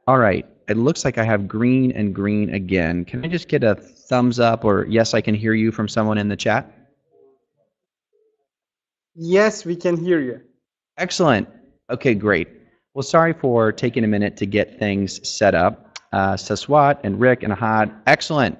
All right. It looks like I have green and green again. Can I just get a thumbs up or yes, I can hear you from someone in the chat? Yes, we can hear you. Excellent. Okay, great. Well, sorry for taking a minute to get things set up. Saswat and Rick and Ahad, excellent.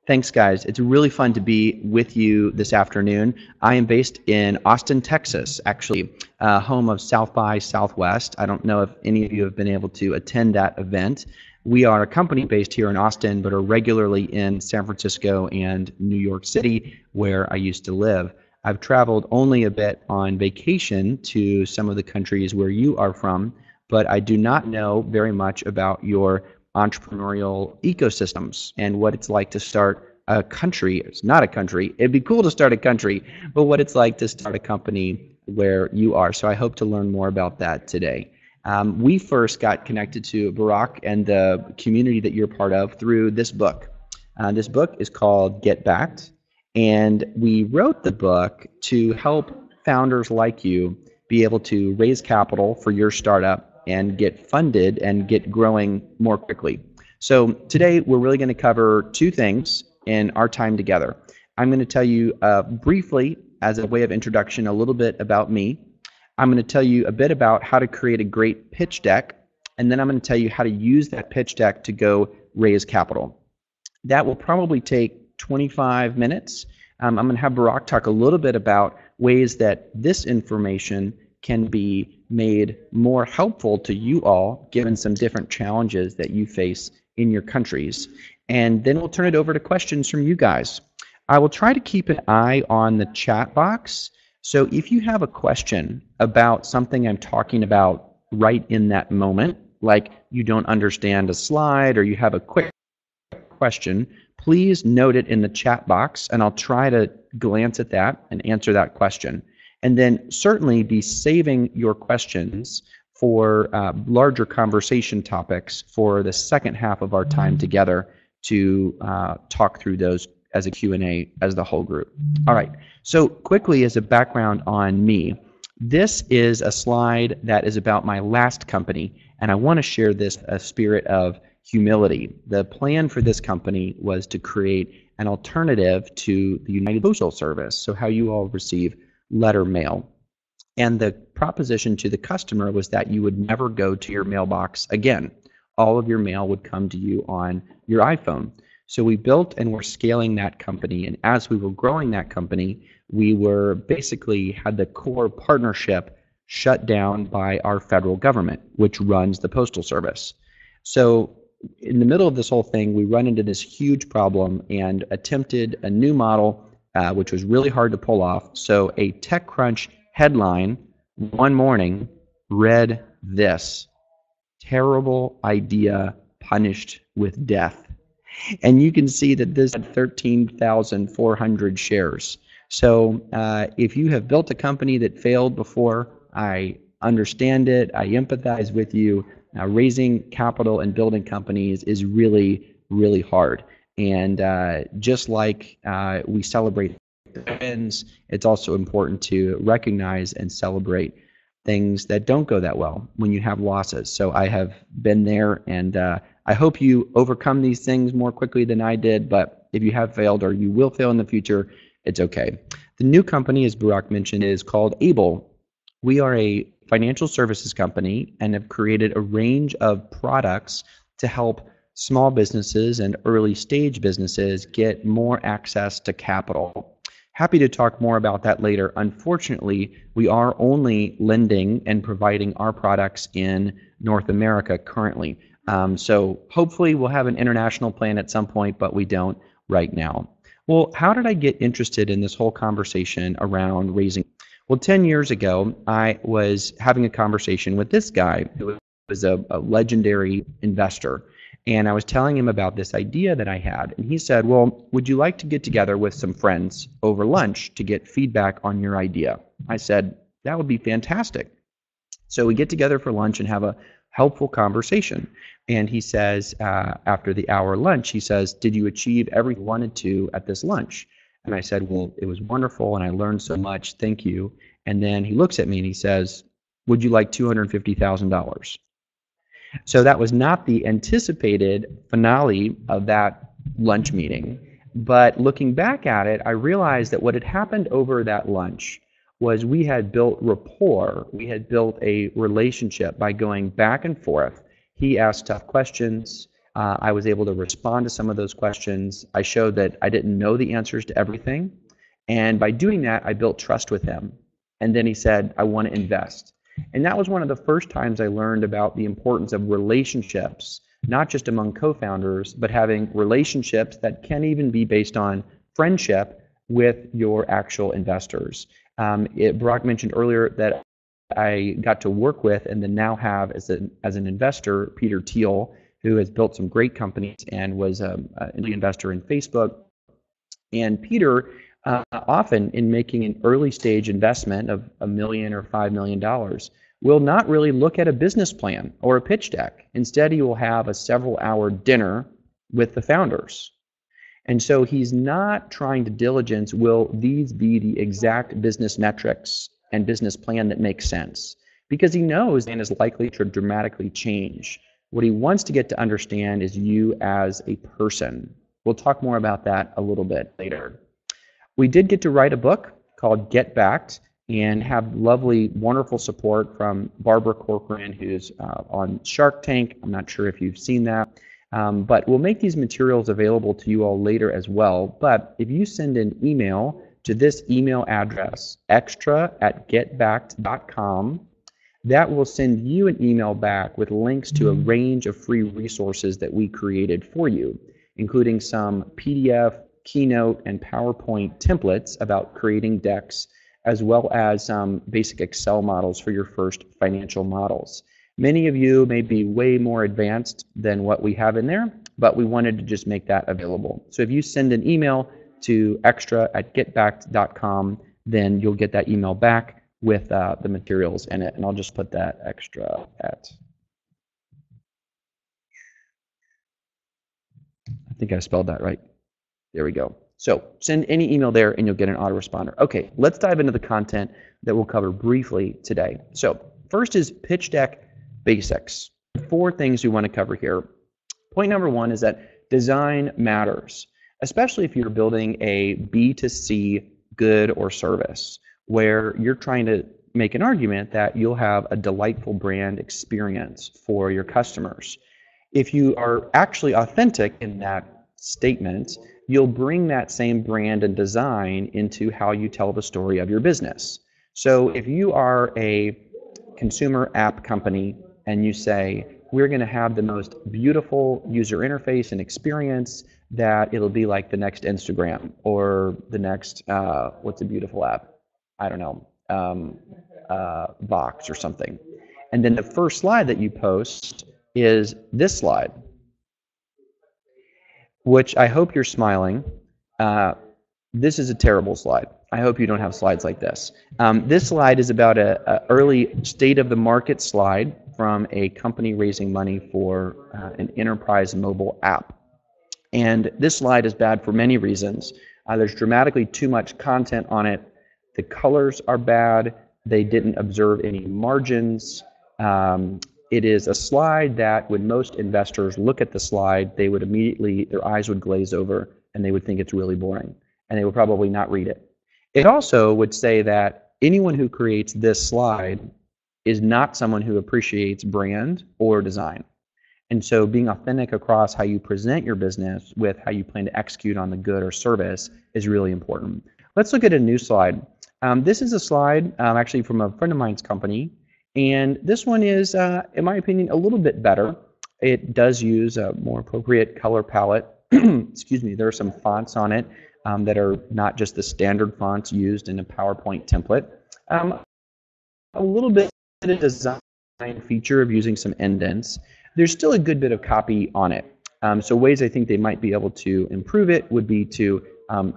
Thanks, guys. It's really fun to be with you this afternoon. I am based in Austin, Texas, actually, home of South by Southwest. I don't know if any of you have been able to attend that event. We are a company based here in Austin, but are regularly in San Francisco and New York City, where I used to live. I've traveled only a bit on vacation to some of the countries where you are from, but I do not know very much about your entrepreneurial ecosystems and what it's like to start a country. It's not a country. It'd be cool to start a country, but what it's like to start a company where you are. So I hope to learn more about that today. We first got connected to Barack and the community that you're part of through this book. This book is called Get Backed. And we wrote the book to help founders like you be able to raise capital for your startup and get funded and get growing more quickly. So today we're really going to cover two things in our time together. I'm going to tell you briefly, as a way of introduction, a little bit about me. I'm going to tell you a bit about how to create a great pitch deck, and then I'm going to tell you how to use that pitch deck to go raise capital. That will probably take 25 minutes. I'm going to have Barack talk a little bit about ways that this information can be made more helpful to you all, given some different challenges that you face in your countries. And then we'll turn it over to questions from you guys. I will try to keep an eye on the chat box. So if you have a question about something I'm talking about right in that moment, like you don't understand a slide or you have a quick question, please note it in the chat box and I'll try to glance at that and answer that question. And then certainly be saving your questions for larger conversation topics for the second half of our time together to talk through those as a Q&A as the whole group. All right, so quickly as a background on me, this is a slide that is about my last company, and I want to share this spirit of humility. The plan for this company was to create an alternative to the United Postal Service, so how you all receive letter mail. And the proposition to the customer was that you would never go to your mailbox again. All of your mail would come to you on your iPhone. So we built and we're scaling that company. And as we were growing that company, we were basically had the core partnership shut down by our federal government, which runs the Postal Service. So in the middle of this whole thing, we run into this huge problem and attempted a new model, which was really hard to pull off. So a TechCrunch headline one morning read this: terrible idea punished with death. And you can see that this had 13,400 shares. So if you have built a company that failed before, I understand it. I empathize with you. Raising capital and building companies is really, really hard. And just like we celebrate the wins, it's also important to recognize and celebrate things that don't go that well when you have losses. So I have been there, and I hope you overcome these things more quickly than I did, but if you have failed or you will fail in the future, it's okay. The new company, as Barack mentioned, is called Able. We are a financial services company and have created a range of products to help small businesses and early stage businesses get more access to capital. Happy to talk more about that later. Unfortunately, we are only lending and providing our products in North America currently. So hopefully we'll have an international plan at some point, but we don't right now. Well, how did I get interested in this whole conversation around raising? Well, 10 years ago, I was having a conversation with this guy who was a legendary investor. And I was telling him about this idea that I had. And he said, well, would you like to get together with some friends over lunch to get feedback on your idea? I said, that would be fantastic. So we get together for lunch and have a helpful conversation. And he says, after the hour lunch, he says, did you achieve everything you wanted to at this lunch? And I said, well, it was wonderful and I learned so much. Thank you. And then he looks at me and he says, would you like $250,000? So that was not the anticipated finale of that lunch meeting. But looking back at it, I realized that what had happened over that lunch was we had built rapport. We had built a relationship by going back and forth. He asked tough questions. I was able to respond to some of those questions. I showed that I didn't know the answers to everything. And by doing that, I built trust with him. And then he said, I want to invest. And that was one of the first times I learned about the importance of relationships, not just among co-founders, but having relationships that can even be based on friendship with your actual investors. Brock mentioned earlier that I got to work with and then now have as an investor, Peter Thiel, who has built some great companies and was an investor in Facebook. And Peter, often in making an early stage investment of $1 million or $5 million, will not really look at a business plan or a pitch deck. Instead, he will have a several-hour dinner with the founders. And so he's not trying to diligence, will these be the exact business metrics and business plan that makes sense? Because he knows and is likely to dramatically change. What he wants to get to understand is you as a person. We'll talk more about that a little bit later. We did get to write a book called Get Backed and have lovely, wonderful support from Barbara Corcoran, who's on Shark Tank. I'm not sure if you've seen that, but we'll make these materials available to you all later as well. But if you send an email to this email address, extra@getbacked.com, that will send you an email back with links to a range of free resources that we created for you, including some PDF, Keynote, and PowerPoint templates about creating decks, as well as some basic Excel models for your first financial models. Many of you may be way more advanced than what we have in there, but we wanted to just make that available. So if you send an email to extra@getbacked.com, then you'll get that email back with the materials in it. And I'll just put that extra at. I think I spelled that right. There we go. So send any email there and you'll get an autoresponder. Okay, let's dive into the content that we'll cover briefly today. So first is pitch deck basics. 4 things we want to cover here. Point number 1 is that design matters, especially if you're building a B2C good or service where you're trying to make an argument that you'll have a delightful brand experience for your customers. If you are actually authentic in that statement, you'll bring that same brand and design into how you tell the story of your business. So if you are a consumer app company and you say, we're going to have the most beautiful user interface and experience that it'll be like the next Instagram or the next, what's a beautiful app? I don't know, Box or something. And then the first slide that you post is this slide, which I hope you're smiling. This is a terrible slide. I hope you don't have slides like this. This slide is about an early state of the market slide from a company raising money for an enterprise mobile app. And this slide is bad for many reasons. There's dramatically too much content on it. The colors are bad. They didn't observe any margins. It is a slide that when most investors look at the slide, they would immediately, their eyes would glaze over and they would think it's really boring and they would probably not read it. It also would say that anyone who creates this slide is not someone who appreciates brand or design. And so being authentic across how you present your business with how you plan to execute on the good or service is really important. Let's look at a new slide. This is a slide actually from a friend of mine's company. And this one is, in my opinion, a little bit better. It does use a more appropriate color palette. Excuse me, there are some fonts on it that are not just the standard fonts used in a PowerPoint template. A little bit of a design feature of using some indents. There's still a good bit of copy on it. So ways I think they might be able to improve it would be to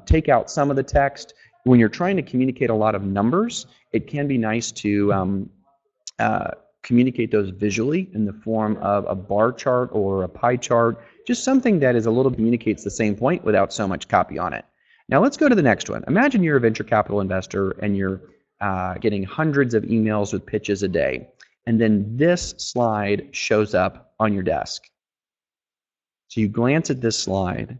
take out some of the text. When you're trying to communicate a lot of numbers, it can be nice to communicate those visually in the form of a bar chart or a pie chart, just something that is a little communicates the same point without so much copy on it. Now let's go to the next one. Imagine you're a venture capital investor and you're getting hundreds of emails with pitches a day. and then this slide shows up on your desk. So you glance at this slide,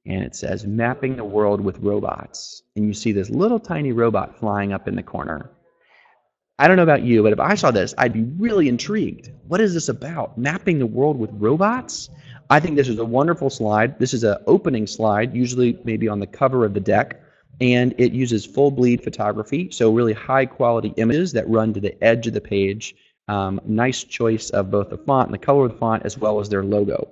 and it says mapping the world with robots, and you see this little tiny robot flying up in the corner. I don't know about you, but if I saw this, I'd be really intrigued. What is this about? Mapping the world with robots? I think this is a wonderful slide. This is an opening slide, usually maybe on the cover of the deck, and it uses full bleed photography, so really high quality images that run to the edge of the page. Nice choice of both the font and the color of the font, as well as their logo.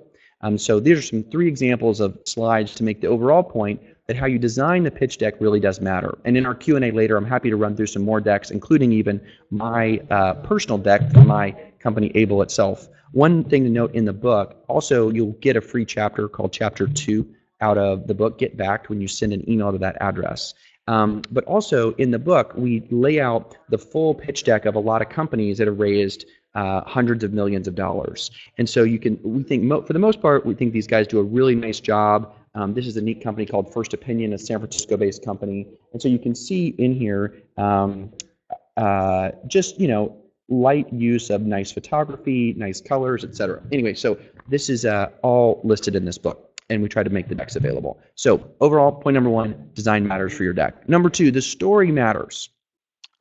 So these are three examples of slides to make the overall point that how you design the pitch deck really does matter. And in our Q&A later, I'm happy to run through some more decks, including even my personal deck for my company, Able itself. One thing to note in the book, also you'll get a free chapter called Chapter 2 out of the book, Get Backed, when you send an email to that address. But also in the book, we lay out the full pitch deck of a lot of companies that have raised hundreds of millions of dollars. And so we think, for the most part, we think these guys do a really nice job. This is a neat company called First Opinion, a San Francisco-based company. And so you can see in here just, light use of nice photography, nice colors, etc. Anyway, so this is all listed in this book, and we try to make the decks available. So overall, point number one, design matters for your deck. Number two, the story matters.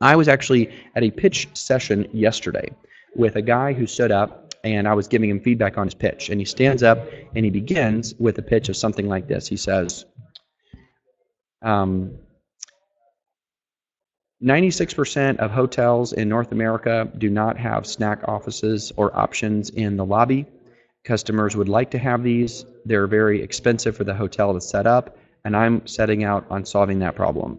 I was actually at a pitch session yesterday with a guy who stood up, and I was giving him feedback on his pitch. And he stands up and he begins with a pitch of something like this. He says, 96% of hotels in North America do not have snack offices or options in the lobby. Customers would like to have these. They're very expensive for the hotel to set up, and I'm setting out on solving that problem.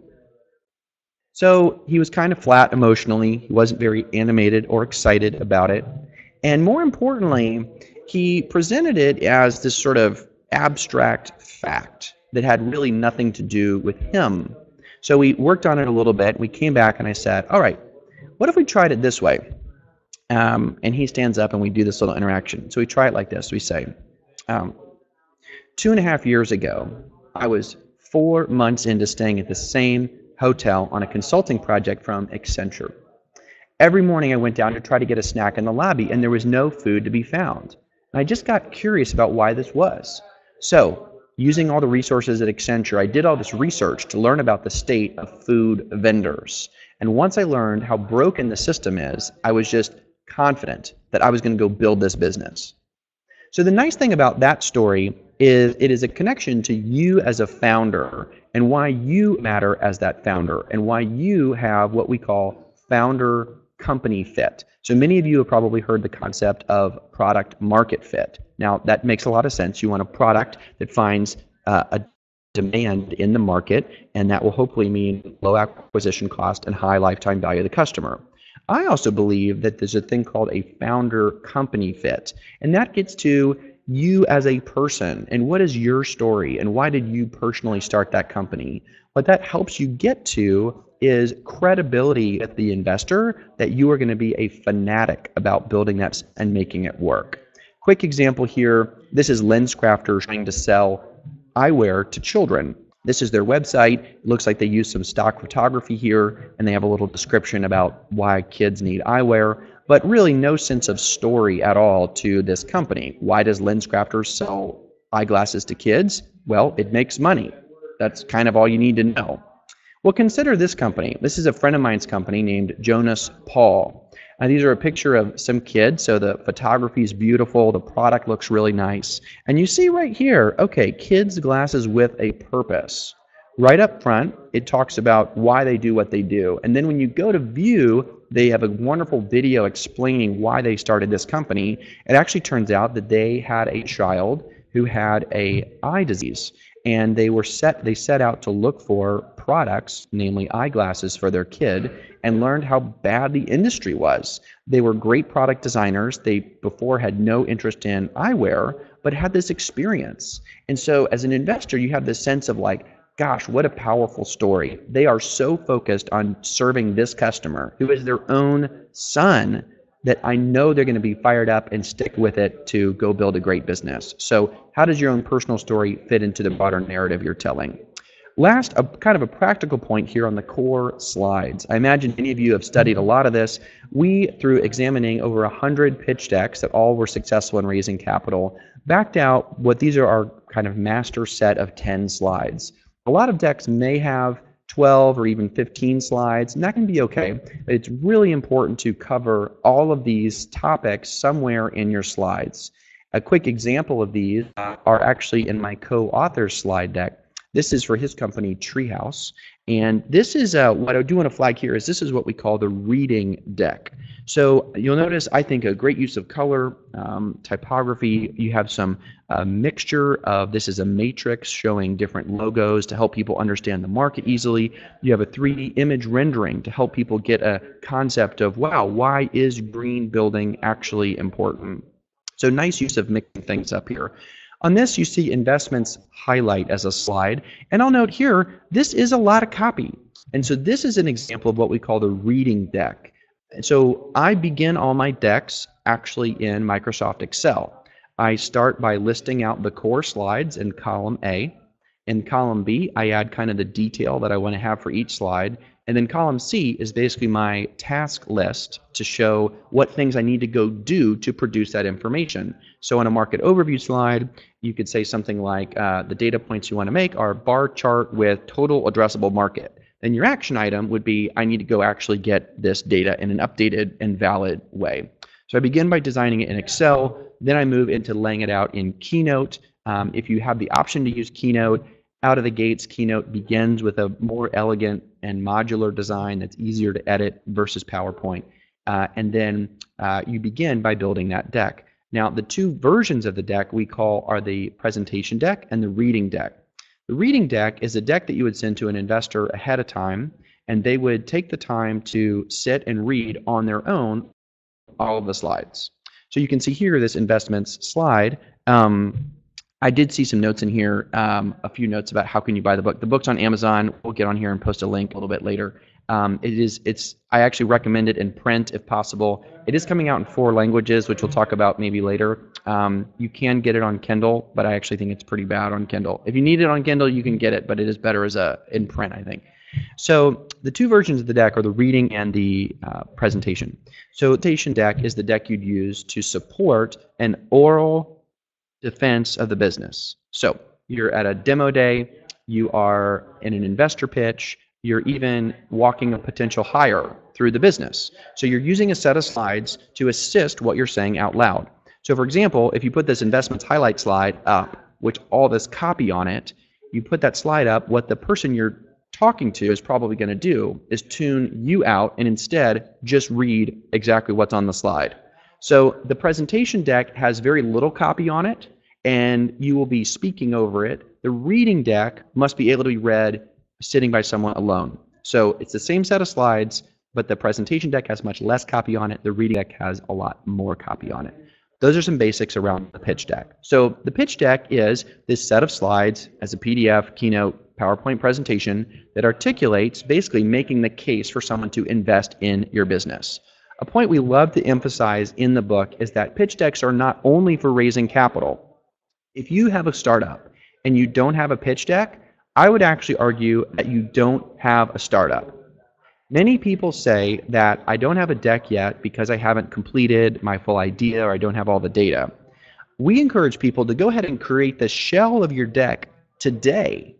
So he was kind of flat emotionally. He wasn't very animated or excited about it. And more importantly, he presented it as this sort of abstract fact that had really nothing to do with him. So we worked on it a little bit. We came back and I said, all right, what if we tried it this way? And he stands up and we do this little interaction. So we try it like this. We say, 2.5 years ago, I was 4 months into staying at the same hotel on a consulting project from Accenture. Every morning I went down to try to get a snack in the lobby, and there was no food to be found. And I just got curious about why this was. So, using all the resources at Accenture, I did all this research to learn about the state of food vendors. And once I learned how broken the system is, I was just confident that I was going to go build this business. So the nice thing about that story is it is a connection to you as a founder and why you matter as that founder and why you have what we call founder company fit. So many of you have probably heard the concept of product market fit. Now that makes a lot of sense. You want a product that finds a demand in the market, and that will hopefully mean low acquisition cost and high lifetime value of the customer. I also believe that there's a thing called a founder company fit, and that gets to you as a person and what is your story and why did you personally start that company. What that helps you get to is credibility with the investor that you are going to be a fanatic about building that and making it work. Quick example here, this is LensCrafters trying to sell eyewear to children. This is their website. It looks like they use some stock photography here, and they have a little description about why kids need eyewear, but really no sense of story at all to this company. Why does LensCrafters sell eyeglasses to kids? Well, it makes money. That's kind of all you need to know. Well, consider this company. This is a friend of mine's company named Jonas Paul. These are a picture of some kids, so the photography is beautiful, the product looks really nice. And you see right here, okay, kids' glasses with a purpose. Right up front, it talks about why they do what they do. And then when you go to view, they have a wonderful video explaining why they started this company. It actually turns out that they had a child who had an eye disease. And they set out to look for products, namely eyeglasses for their kid, and learned how bad the industry was. They were great product designers. They before had no interest in eyewear, but had this experience. And so as an investor, you have this sense of like, gosh, what a powerful story. They are so focused on serving this customer who is their own son that I know they're going to be fired up and stick with it to go build a great business. So how does your own personal story fit into the broader narrative you're telling? Last, a kind of a practical point here on the core slides. I imagine many of you have studied a lot of this. We, through examining over 100 pitch decks that all were successful in raising capital, backed out what these are our kind of master set of 10 slides. A lot of decks may have 12 or even 15 slides, and that can be okay. But it's really important to cover all of these topics somewhere in your slides. A quick example of these are actually in my co-author's slide deck. This is for his company, Treehouse. And this is what I do want to flag here is this is what we call the reading deck. So you'll notice, I think, a great use of color, typography. You have some mixture of, this is a matrix showing different logos to help people understand the market easily. You have a 3D image rendering to help people get a concept of, wow, why is green building actually important? So nice use of mixing things up here. On this, you see investments highlight as a slide. And I'll note here, this is a lot of copy. And so this is an example of what we call the reading deck. And so I begin all my decks actually in Microsoft Excel. I start by listing out the core slides in column A. In column B, I add kind of the detail that I want to have for each slide. And then column C is basically my task list to show what things I need to go do to produce that information. So on a market overview slide, you could say something like the data points you want to make are bar chart with total addressable market. Then your action item would be, I need to go actually get this data in an updated and valid way. So I begin by designing it in Excel, then I move into laying it out in Keynote. If you have the option to use Keynote, out of the gates, Keynote begins with a more elegant and modular design that's easier to edit versus PowerPoint. And then you begin by building that deck. Now, the two versions of the deck we call are the presentation deck and the reading deck. The reading deck is a deck that you would send to an investor ahead of time, and they would take the time to sit and read on their own all of the slides. So you can see here this investments slide. I did see some notes in here, a few notes about how can you buy the book. The book's on Amazon. We'll get on here and post a link a little bit later. I actually recommend it in print if possible. It is coming out in 4 languages, which we'll talk about maybe later. You can get it on Kindle, but I actually think it's pretty bad on Kindle. If you need it on Kindle, you can get it, but it is better as in print, I think. So the two versions of the deck are the reading and the presentation. So the presentation deck is the deck you'd use to support an oral defense of the business. So you're at a demo day, you are in an investor pitch, you're even walking a potential hire through the business. So you're using a set of slides to assist what you're saying out loud. So for example, if you put this investments highlight slide up, which all this copy on it, you put that slide up, what the person you're talking to is probably going to do is tune you out and instead just read exactly what's on the slide. So the presentation deck has very little copy on it, and you will be speaking over it. The reading deck must be able to be read sitting by someone alone. So it's the same set of slides, but the presentation deck has much less copy on it. The reading deck has a lot more copy on it. Those are some basics around the pitch deck. So the pitch deck is this set of slides as a PDF, Keynote, PowerPoint presentation that articulates basically making the case for someone to invest in your business. A point we love to emphasize in the book is that pitch decks are not only for raising capital. If you have a startup and you don't have a pitch deck, I would actually argue that you don't have a startup. Many people say that I don't have a deck yet because I haven't completed my full idea or I don't have all the data. We encourage people to go ahead and create the shell of your deck today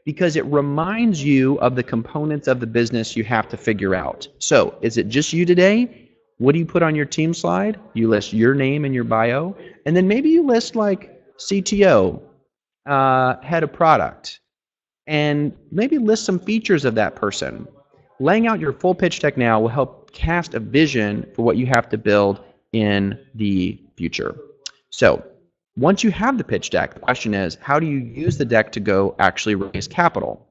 because it reminds you of the components of the business you have to figure out. So is it just you today? What do you put on your team slide? You list your name and your bio, and then maybe you list like CTO, head of product, and maybe list some features of that person. Laying out your full pitch deck now will help cast a vision for what you have to build in the future. So once you have the pitch deck, the question is, how do you use the deck to go actually raise capital?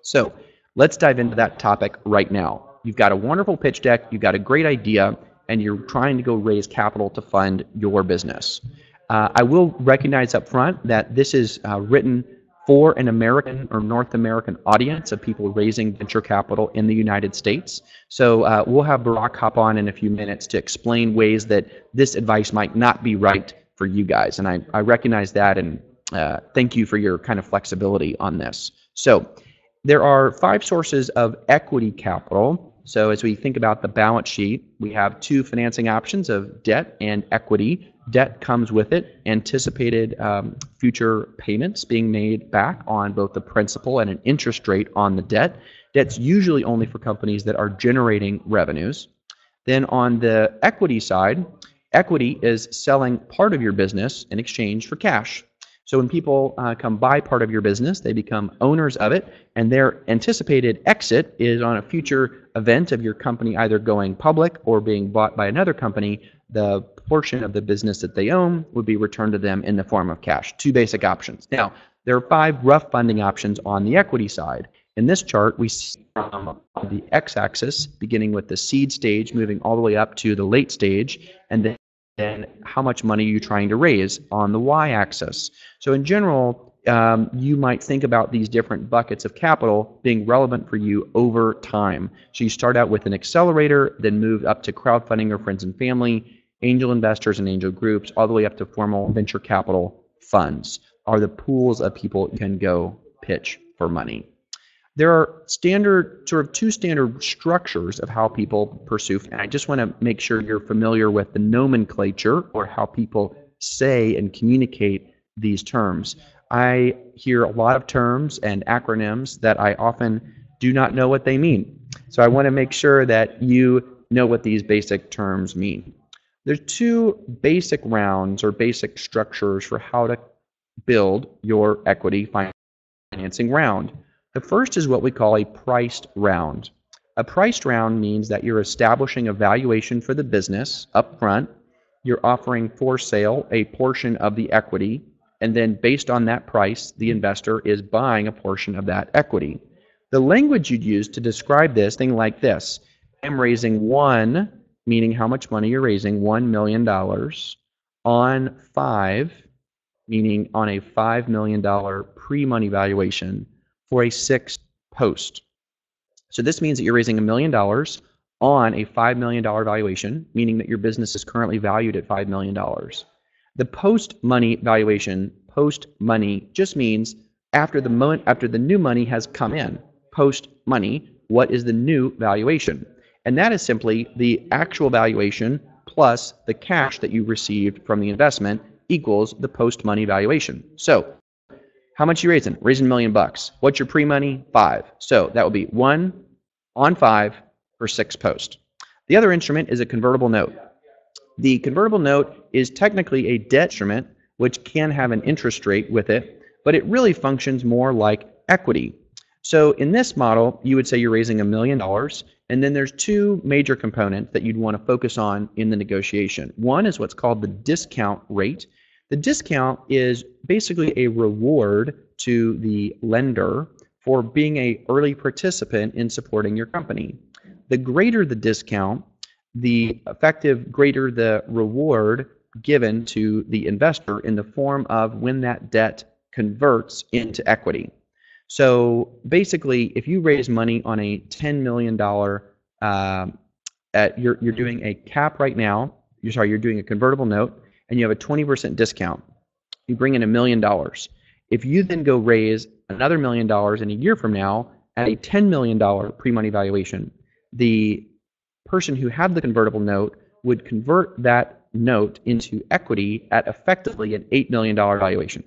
So let's dive into that topic right now. You've got a wonderful pitch deck, you've got a great idea, and you're trying to go raise capital to fund your business. I will recognize up front that this is written for an American or North American audience of people raising venture capital in the United States. So we'll have Barack hop on in a few minutes to explain ways that this advice might not be right for you guys. And I recognize that, and thank you for your kind of flexibility on this. So There are 5 sources of equity capital. So as we think about the balance sheet, we have 2 financing options of debt and equity. Debt comes with it anticipated future payments being made back on both the principal and an interest rate on the debt. Debt's usually only for companies that are generating revenues. Then on the equity side, equity is selling part of your business in exchange for cash. So when people come buy part of your business, they become owners of it, and their anticipated exit is on a future event of your company either going public or being bought by another company. The portion of the business that they own would be returned to them in the form of cash. 2 basic options. Now, there are 5 rough funding options on the equity side. In this chart, we see from the x-axis, beginning with the seed stage, moving all the way up to the late stage, and then how much money you're trying to raise on the y-axis. So in general, you might think about these different buckets of capital being relevant for you over time. So you start out with an accelerator, then move up to crowdfunding or friends and family, angel investors and angel groups, all the way up to formal venture capital funds are the pools of people you can go pitch for money. There are sort of 2 standard structures of how people pursue, and I just want to make sure you're familiar with the nomenclature or how people say and communicate these terms. I hear a lot of terms and acronyms that I often do not know what they mean. So I want to make sure that you know what these basic terms mean. There's 2 basic rounds or basic structures for how to build your equity financing round. The first is what we call a priced round. A priced round means that you're establishing a valuation for the business up front. You're offering for sale a portion of the equity, and then based on that price, the investor is buying a portion of that equity. The language you'd use to describe this, thing like this: I'm raising meaning how much money you're raising, $1 million, on 5, meaning on a $5 million pre-money valuation, for a 6 post. So this means that you're raising $1 million on a $5 million valuation, meaning that your business is currently valued at $5 million. The post-money valuation, post-money, just means after the new money has come in. Post-money, what is the new valuation? And that is simply the actual valuation plus the cash that you received from the investment equals the post-money valuation. So how much you raising? Raising $1 million. What's your pre-money? 5. So that would be 1 on 5 for 6 post. The other instrument is a convertible note. The convertible note is technically a debt instrument which can have an interest rate with it, but it really functions more like equity. So in this model, you would say you're raising $1 million, and then there's 2 major components that you'd want to focus on in the negotiation. One is what's called the discount rate. The discount is basically a reward to the lender for being an early participant in supporting your company. The greater the discount, the greater the reward given to the investor in the form of when that debt converts into equity. So basically, if you raise money on a $10 million, you're doing a cap right now, you're doing a convertible note, and you have a 20% discount. You bring in $1 million. If you then go raise another $1 million in a year from now at a $10 million pre-money valuation, the person who had the convertible note would convert that note into equity at effectively an $8 million valuation.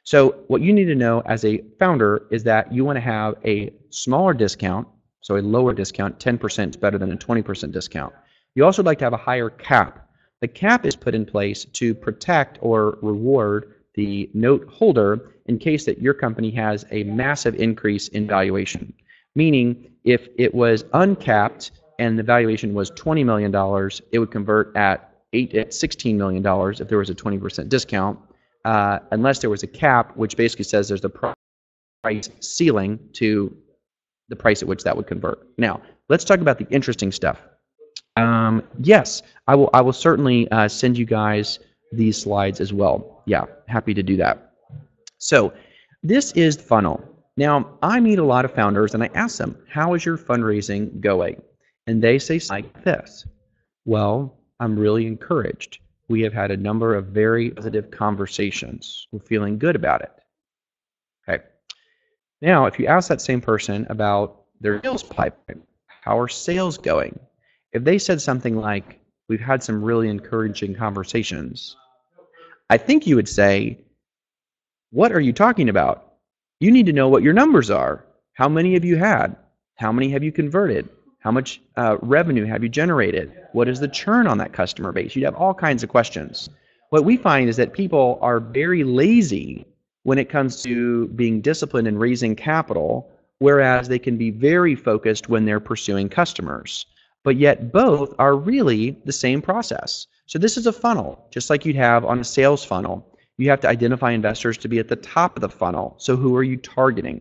So what you need to know as a founder is that you want to have a smaller discount, so a lower discount. 10% is better than a 20% discount. You also like to have a higher cap. The cap is put in place to protect or reward the note holder in case that your company has a massive increase in valuation. Meaning, if it was uncapped and the valuation was $20 million, it would convert at $16 million if there was a 20% discount, unless there was a cap, which basically says there's a price ceiling to the price at which that would convert. Now, let's talk about the interesting stuff. Yes, I will certainly send you guys these slides as well. Yeah, happy to do that. So this is the funnel. Now, I meet a lot of founders and I ask them, how is your fundraising going? And they say like this: well, I'm really encouraged. We have had a number of very positive conversations. We're feeling good about it. Okay. Now, if you ask that same person about their sales pipeline, how are sales going? If they said something like, we've had some really encouraging conversations, I think you would say, what are you talking about? You need to know what your numbers are. How many have you had? How many have you converted? How much revenue have you generated? What is the churn on that customer base? You'd have all kinds of questions. What we find is that people are very lazy when it comes to being disciplined and raising capital, whereas they can be very focused when they're pursuing customers. But yet both are really the same process. So this is a funnel, just like you'd have on a sales funnel. You have to identify investors to be at the top of the funnel. So who are you targeting?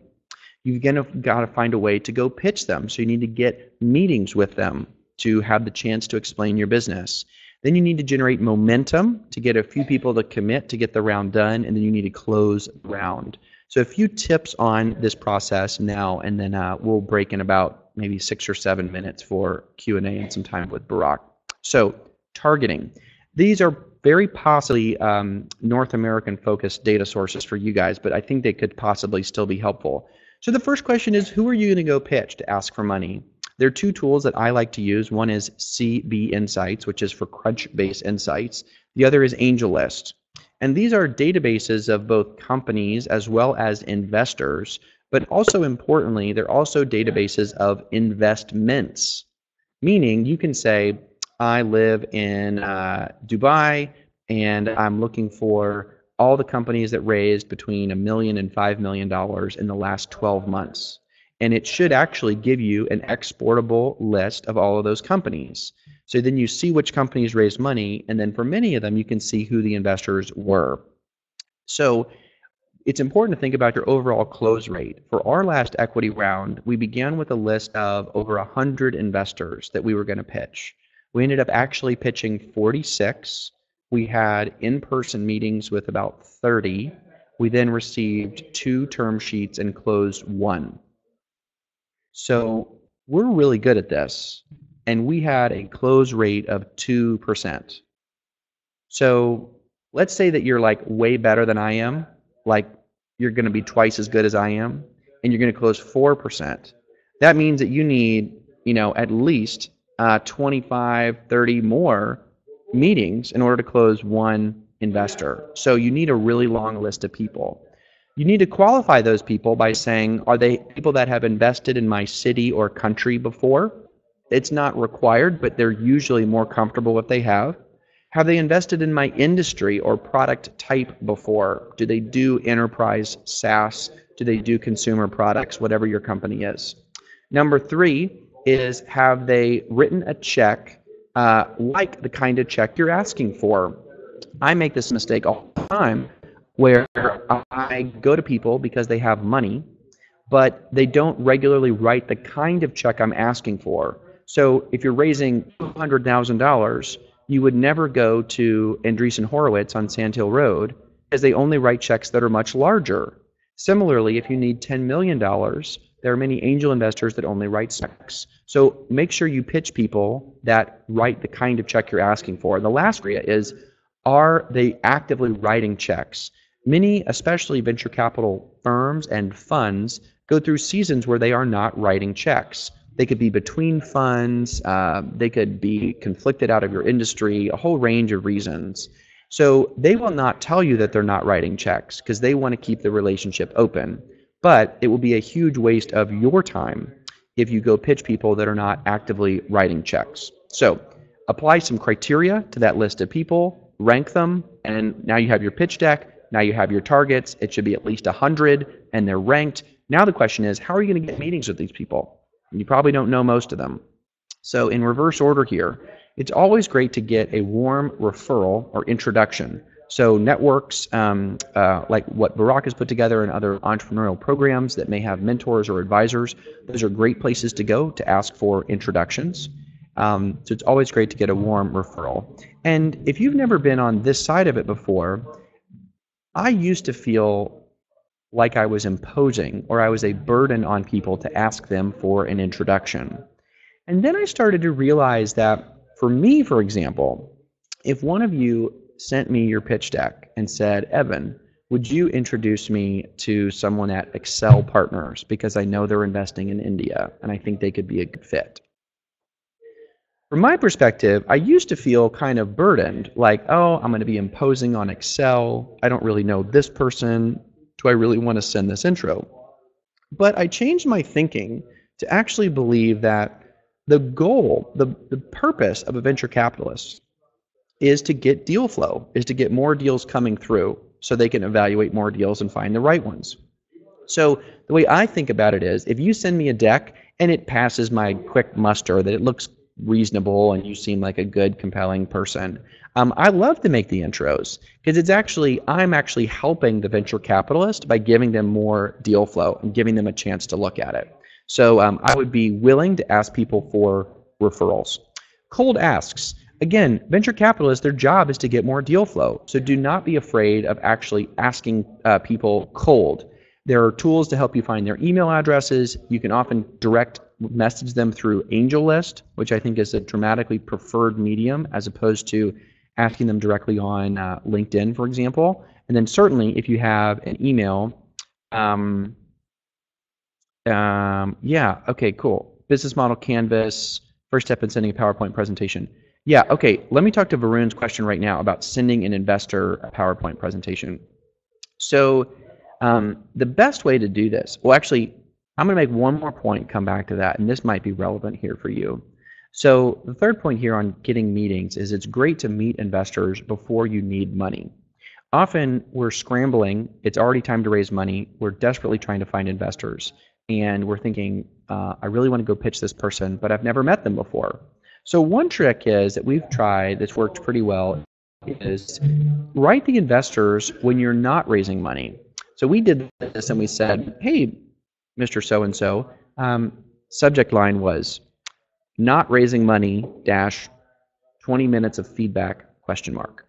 You've got to find a way to go pitch them. So you need to get meetings with them to have the chance to explain your business. Then you need to generate momentum to get a few people to commit to get the round done, and then you need to close the round. So a few tips on this process now, and then we'll break in about maybe 6 or 7 minutes for Q&A and some time with Barak. So targeting. These are very possibly North American focused data sources for you guys, but I think they could possibly still be helpful. So the first question is, who are you going to go pitch to ask for money? There are two tools that I like to use. One is CB Insights, which is for Crunchbase Insights. The other is AngelList. And these are databases of both companies as well as investors, but also importantly, they're also databases of investments, meaning you can say, I live in Dubai and I'm looking for all the companies that raised between $1 million and $5 million in the last 12 months. And it should actually give you an exportable list of all of those companies. So then you see which companies raised money, and then for many of them, you can see who the investors were. So it's important to think about your overall close rate. For our last equity round, we began with a list of over 100 investors that we were going to pitch. We ended up actually pitching 46. We had in-person meetings with about 30. We then received 2 term sheets and closed 1. So we're really good at this, and we had a close rate of 2%. So let's say that you're like way better than I am, like you're going to be twice as good as I am, and you're going to close 4%. That means that you need, at least 25, 30 more meetings in order to close 1 investor. So you need a really long list of people. You need to qualify those people by saying, are they people that have invested in my city or country before? It's not required, but they're usually more comfortable if they have. Have they invested in my industry or product type before? Do they do enterprise SaaS? Do they do consumer products, whatever your company is? Number 3 is, have they written a check like the kind of check you're asking for? I make this mistake all the time, where I go to people because they have money, but they don't regularly write the kind of check I'm asking for. So if you're raising $200,000, you would never go to Andreessen Horowitz on Sand Hill Road because they only write checks that are much larger. Similarly, if you need $10 million, there are many angel investors that only write checks. So make sure you pitch people that write the kind of check you're asking for. And the last area is, are they actively writing checks? Many, especially venture capital firms and funds, go through seasons where they are not writing checks. They could be between funds, they could be conflicted out of your industry, a whole range of reasons. So they will not tell you that they're not writing checks because they want to keep the relationship open. But it will be a huge waste of your time if you go pitch people that are not actively writing checks. So apply some criteria to that list of people, rank them, and now you have your pitch deck. Now you have your targets. It should be at least 100, and they're ranked. Now the question is, how are you going to get meetings with these people? You probably don't know most of them. So in reverse order here, it's always great to get a warm referral or introduction. So networks like what Barak has put together and other entrepreneurial programs that may have mentors or advisors, those are great places to go to ask for introductions. So it's always great to get a warm referral. And if you've never been on this side of it before, I used to feel like I was imposing or I was a burden on people to ask them for an introduction. And then I started to realize that for me, for example, if one of you sent me your pitch deck and said, Evan, would you introduce me to someone at Excel Partners, because I know they're investing in India and I think they could be a good fit. From my perspective, I used to feel kind of burdened, like, oh, I'm going to be imposing on Excel. I don't really know this person. Do I really want to send this intro? But I changed my thinking to actually believe that the goal, the purpose of a venture capitalist is to get deal flow, is to get more deals coming through so they can evaluate more deals and find the right ones. So the way I think about it is, if you send me a deck and it passes my quick muster, that it looks reasonable and you seem like a good, compelling person, I love to make the intros, because I'm actually helping the venture capitalist by giving them more deal flow and giving them a chance to look at it. So I would be willing to ask people for referrals. Cold asks. Again, venture capitalists, their job is to get more deal flow. So do not be afraid of actually asking people cold. There are tools to help you find their email addresses. You can often direct message them through AngelList, which I think is a dramatically preferred medium as opposed to asking them directly on LinkedIn, for example. And then certainly if you have an email, yeah, okay, cool. Business model canvas, first step in sending a PowerPoint presentation. Yeah, okay, let me talk to Varun's question right now about sending an investor a PowerPoint presentation. So the best way to do this, well, actually, I'm going to make one more point, come back to that, and this might be relevant here for you. So the third point here on getting meetings is it's great to meet investors before you need money. Often we're scrambling, it's already time to raise money, we're desperately trying to find investors, and we're thinking, I really want to go pitch this person, but I've never met them before. So one trick is that we've tried, that's worked pretty well, is write the investors when you're not raising money. So we did this and we said, hey, Mr. So-and-so, subject line was not raising money dash 20 minutes of feedback question mark.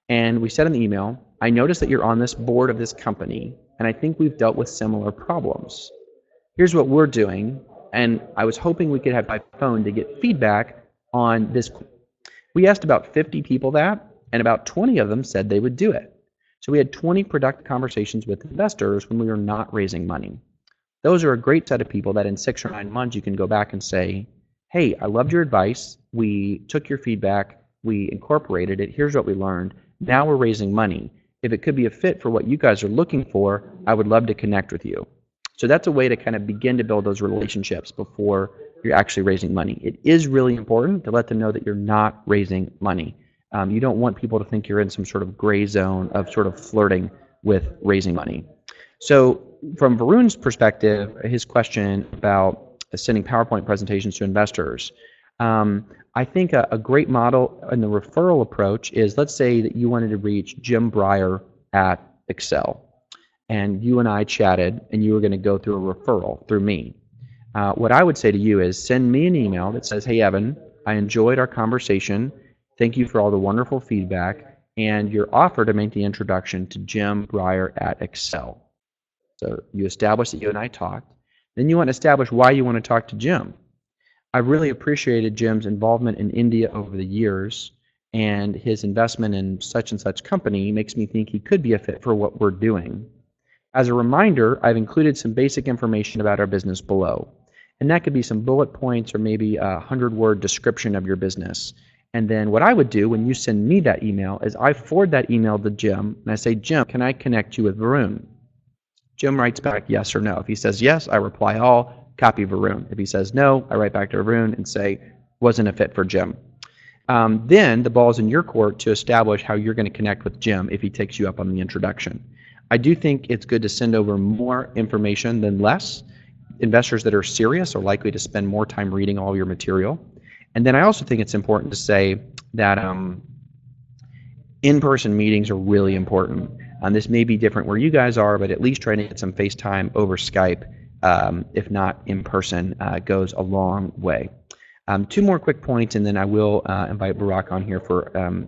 And we said in the email, I noticed that you're on this board of this company and I think we've dealt with similar problems. Here's what we're doing, and I was hoping we could have by phone to get feedback on this. We asked about 50 people that, and about 20 of them said they would do it. So we had 20 productive conversations with investors when we were not raising money. Those are a great set of people that in 6 or 9 months you can go back and say, hey, I loved your advice, we took your feedback, we incorporated it, here's what we learned, now we're raising money. If it could be a fit for what you guys are looking for, I would love to connect with you. So that's a way to kind of begin to build those relationships before you're actually raising money. It is really important to let them know that you're not raising money. You don't want people to think you're in some sort of gray zone of sort of flirting with raising money. So from Varun's perspective, his question about sending PowerPoint presentations to investors, I think a great model in the referral approach is, let's say that you wanted to reach Jim Baehr at Excel, and you and I chatted, and you were going to go through a referral through me. What I would say to you is send me an email that says, hey, Evan, I enjoyed our conversation. Thank you for all the wonderful feedback, and your offer to make the introduction to Jim Baehr at Excel. So you establish that you and I talked. Then you want to establish why you want to talk to Jim. I've really appreciated Jim's involvement in India over the years, and his investment in such and such company makes me think he could be a fit for what we're doing. As a reminder, I've included some basic information about our business below. And that could be some bullet points or maybe a 100-word description of your business. And then what I would do when you send me that email is I forward that email to Jim, and I say, Jim, can I connect you with Varun? Jim writes back yes or no. If he says yes, I reply all, copy Varun. If he says no, I write back to Varun and say, wasn't a fit for Jim. Then the ball's in your court to establish how you're going to connect with Jim if he takes you up on the introduction. I do think it's good to send over more information than less. Investors that are serious are likely to spend more time reading all your material. And then I also think it's important to say that in-person meetings are really important. This may be different where you guys are, but at least trying to get some FaceTime over Skype, if not in person, goes a long way. 2 more quick points, and then I will invite Barack on here for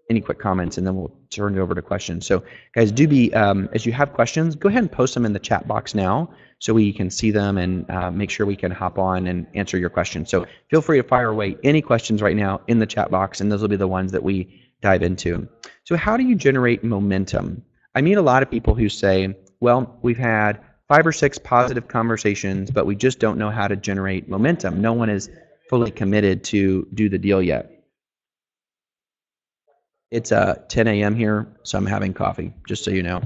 any quick comments, and then we'll turn it over to questions. So guys, do be, as you have questions, go ahead and post them in the chat box now so we can see them and make sure we can hop on and answer your questions. So feel free to fire away any questions right now in the chat box, and those will be the ones that we dive into. So how do you generate momentum? I meet a lot of people who say, well, we've had 5 or 6 positive conversations, but we just don't know how to generate momentum. No one is fully committed to do the deal yet. It's 10 a.m. here, so I'm having coffee, just so you know.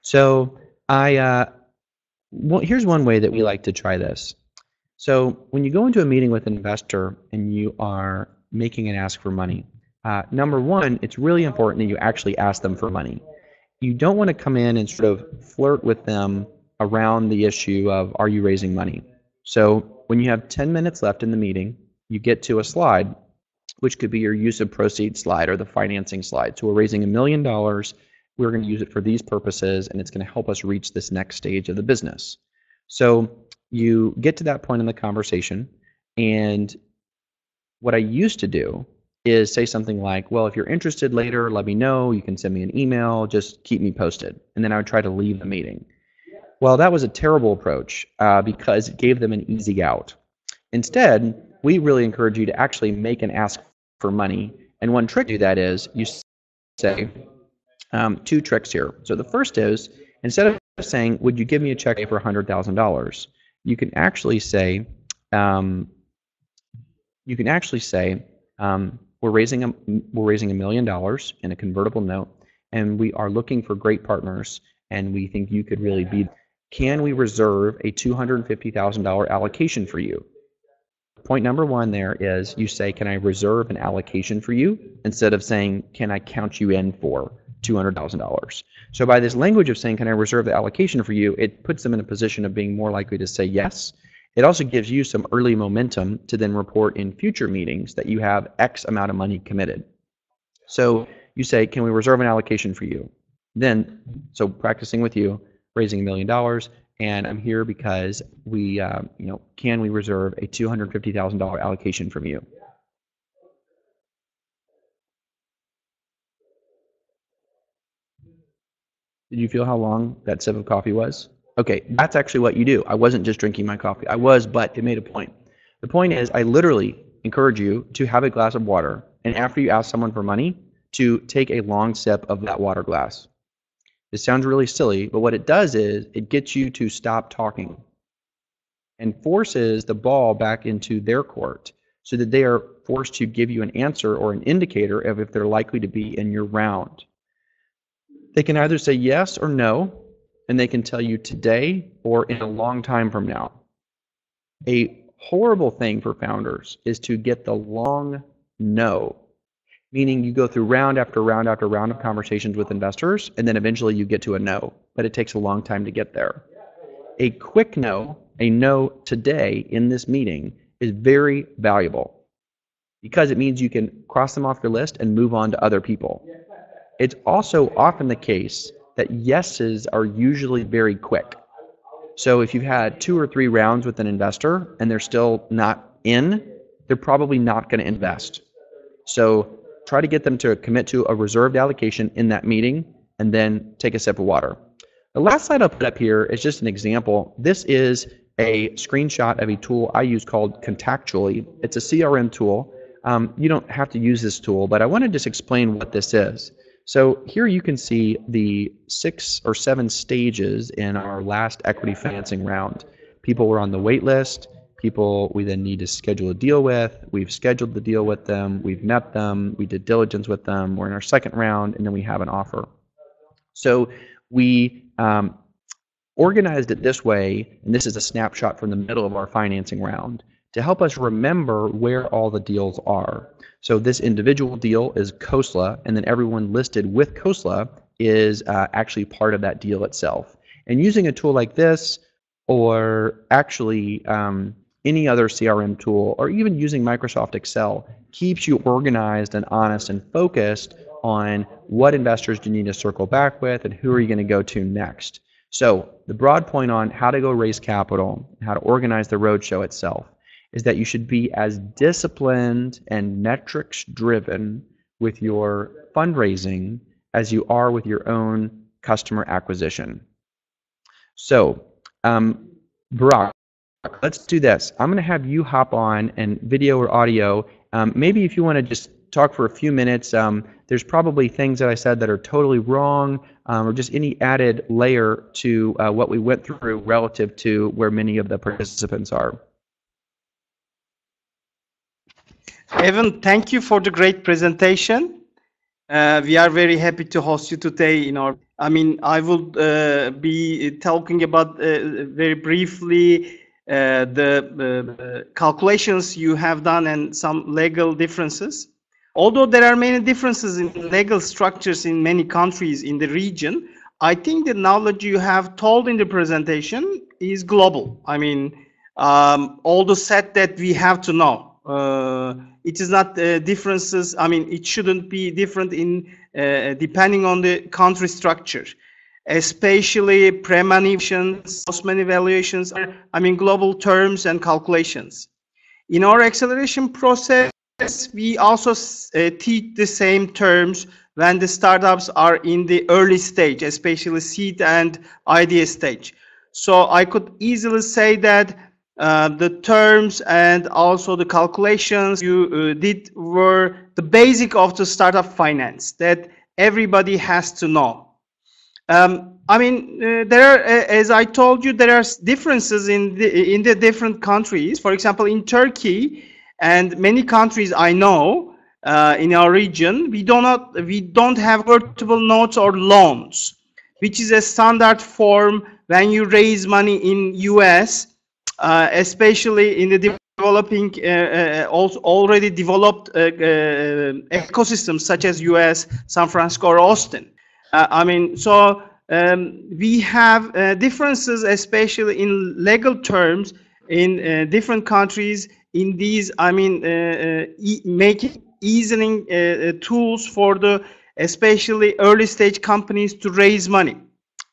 So well, here's one way that we like to try this. So when you go into a meeting with an investor and you are making an ask for money, number one, it's really important that you actually ask them for money. You don't want to come in and sort of flirt with them around the issue of, are you raising money? So when you have 10 minutes left in the meeting, you get to a slide, which could be your use of proceeds slide or the financing slide. So we're raising $1 million. We're going to use it for these purposes, and it's going to help us reach this next stage of the business. So you get to that point in the conversation, and what I used to do is say something like, well, if you're interested later, let me know. You can send me an email. Just keep me posted. And then I would try to leave the meeting. Well, that was a terrible approach because it gave them an easy out. Instead, we really encourage you to actually make an ask for money. And one trick to do that is you say, 2 tricks here. So the first is, instead of saying, would you give me a check for $100,000? You can actually say, we're raising $1 million in a convertible note, and we are looking for great partners, and we think you could really be. Can we reserve a $250,000 allocation for you? Point number one there is you say, can I reserve an allocation for you? Instead of saying, can I count you in for $200,000? So by this language of saying, can I reserve the allocation for you, it puts them in a position of being more likely to say yes. It also gives you some early momentum to then report in future meetings that you have X amount of money committed. So you say, can we reserve an allocation for you? Then, so practicing with you, raising $1 million, and I'm here because we, can we reserve a $250,000 allocation from you? Did you feel how long that sip of coffee was? Okay, that's actually what you do. I wasn't just drinking my coffee. I was, but it made a point. The point is, I literally encourage you to have a glass of water, and after you ask someone for money, to take a long sip of that water glass. This sounds really silly, but what it does is it gets you to stop talking and forces the ball back into their court so that they are forced to give you an answer or an indicator of if they're likely to be in your round. They can either say yes or no, and they can tell you today or in a long time from now. A horrible thing for founders is to get the long no, meaning you go through round after round after round of conversations with investors, and then eventually you get to a no, but it takes a long time to get there. A quick no, a no today in this meeting, is very valuable because it means you can cross them off your list and move on to other people. It's also often the case that yeses are usually very quick. So if you've had 2 or 3 rounds with an investor and they're still not in, they're probably not going to invest. So try to get them to commit to a reserved allocation in that meeting and then take a sip of water. The last slide I'll put up here is just an example. This is a screenshot of a tool I use called Contactually. It's a CRM tool. You don't have to use this tool, but I want to just explain what this is. So here you can see the 6 or 7 stages in our last equity financing round. People were on the wait list, people we then need to schedule a deal with, we've scheduled the deal with them, we've met them, we did diligence with them, we're in our second round, and then we have an offer. So we organized it this way, and this is a snapshot from the middle of our financing round, to help us remember where all the deals are. So this individual deal is Khosla, and then everyone listed with Khosla is actually part of that deal itself. And using a tool like this, or actually any other CRM tool, or even using Microsoft Excel, keeps you organized and honest and focused on what investors do you need to circle back with and who are you going to go to next. So the broad point on how to go raise capital, how to organize the roadshow itself, is that you should be as disciplined and metrics driven with your fundraising as you are with your own customer acquisition. So, Barack, let's do this. I'm going to have you hop on and video or audio. Maybe if you want to just talk for a few minutes. There's probably things that I said that are totally wrong, or just any added layer to what we went through relative to where many of the participants are. Evan, thank you for the great presentation. We are very happy to host you today in our. I will be talking about very briefly the calculations you have done and some legal differences. Although there are many differences in legal structures in many countries in the region, I think the knowledge you have told in the presentation is global. All the set that we have to know. It is not differences. It shouldn't be different in depending on the country structure, especially pre-money evaluations, post-money evaluations. Global terms and calculations. In our acceleration process, we also teach the same terms when the startups are in the early stage, especially seed and idea stage. So I could easily say that the terms and also the calculations you did were the basic of the startup finance that everybody has to know. There are, as I told you, there are differences in the different countries. For example, in Turkey and many countries I know in our region, we don't have convertible notes or loans, which is a standard form when you raise money in US, especially in the developing, also already developed ecosystems such as US, San Francisco, or Austin. We have differences, especially in legal terms, in different countries. In these, making easing tools for the especially early stage companies to raise money.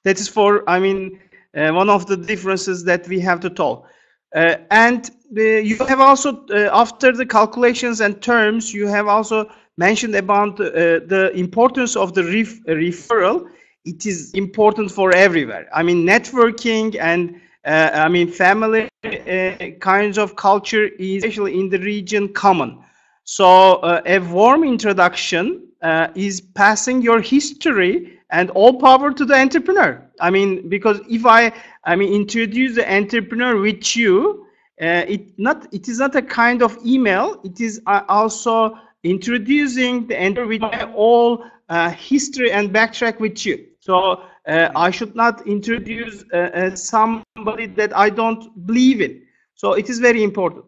That is for one of the differences that we have to tell. And you have also after the calculations and terms, you have also mentioned about the importance of the referral. It is important for everywhere. Networking and family kinds of culture is especially in the region common. So a warm introduction is passing your history and all power to the entrepreneur. Because if I introduce the entrepreneur with you, it is not a kind of email. It is also introducing the entrepreneur with my all history and backtrack with you. So I should not introduce somebody that I don't believe in. So it is very important.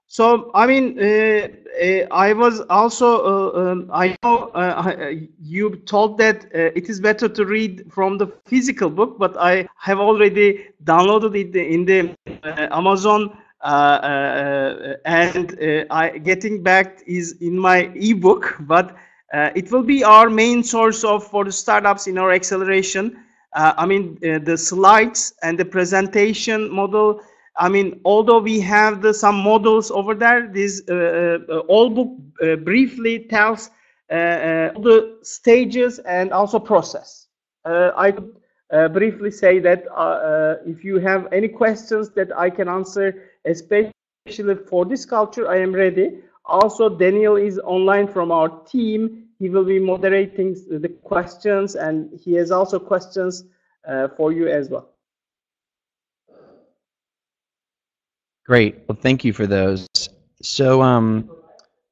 So I was also I know you told that it is better to read from the physical book, but I have already downloaded it in the Amazon, and getting back is in my ebook. But it will be our main source for the startups in our acceleration. The slides and the presentation model. Although we have some models over there, this all book briefly tells all the stages and also process. I could briefly say that if you have any questions that I can answer, especially for this culture, I am ready. Also, Daniel is online from our team. He will be moderating the questions, and he has also questions for you as well. Great. Well, thank you for those. So,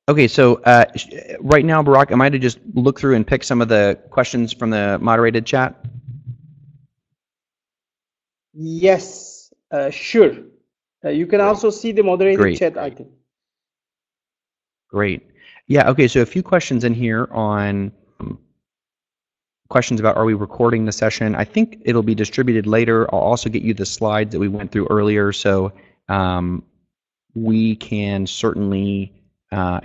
okay. So right now, Barak, am I to just look through and pick some of the questions from the moderated chat? Yes, sure. You can also see the moderated chat, I think. Great. Yeah. Okay. So a few questions in here on questions about, are we recording the session? I think it'll be distributed later. I'll also get you the slides that we went through earlier. So we can certainly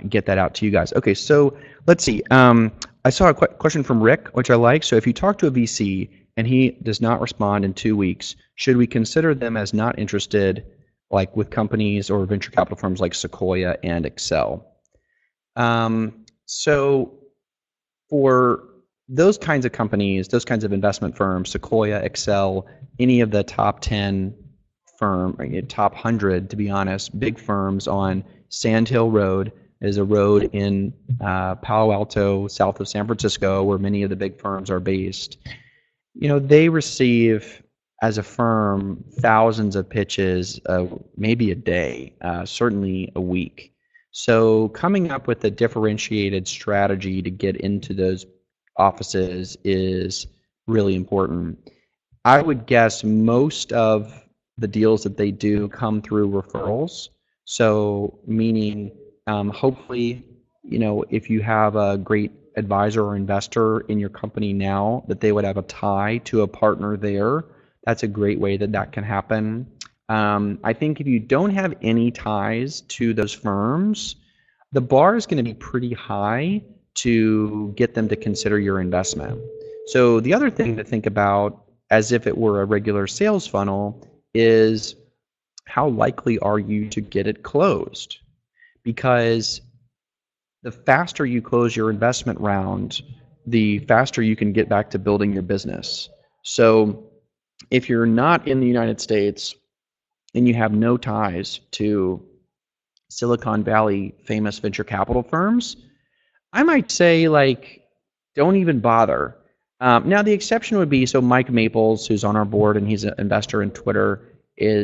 get that out to you guys. Okay, so let's see. I saw a question from Rick, which I like. So if you talk to a VC and he does not respond in 2 weeks, should we consider them as not interested, like with companies or venture capital firms like Sequoia and Excel? So for those kinds of companies, those kinds of investment firms, Sequoia, Excel, any of the top 10 top 100, to be honest, big firms on Sand Hill Road, is a road in Palo Alto, south of San Francisco, where many of the big firms are based. They receive, as a firm, thousands of pitches, maybe a day, certainly a week. So coming up with a differentiated strategy to get into those offices is really important. I would guess most of the deals that they do come through referrals. So meaning, hopefully, if you have a great advisor or investor in your company now, that they would have a tie to a partner there. That's a great way that can happen. I think if you don't have any ties to those firms, the bar is going to be pretty high to get them to consider your investment. So the other thing to think about, as if it were a regular sales funnel, is how likely are you to get it closed? Because the faster you close your investment round, the faster you can get back to building your business. So if you're not in the United States and you have no ties to Silicon Valley famous venture capital firms, I might say, don't even bother. Now, the exception would be, so Mike Maples, who's on our board and he's an investor in Twitter,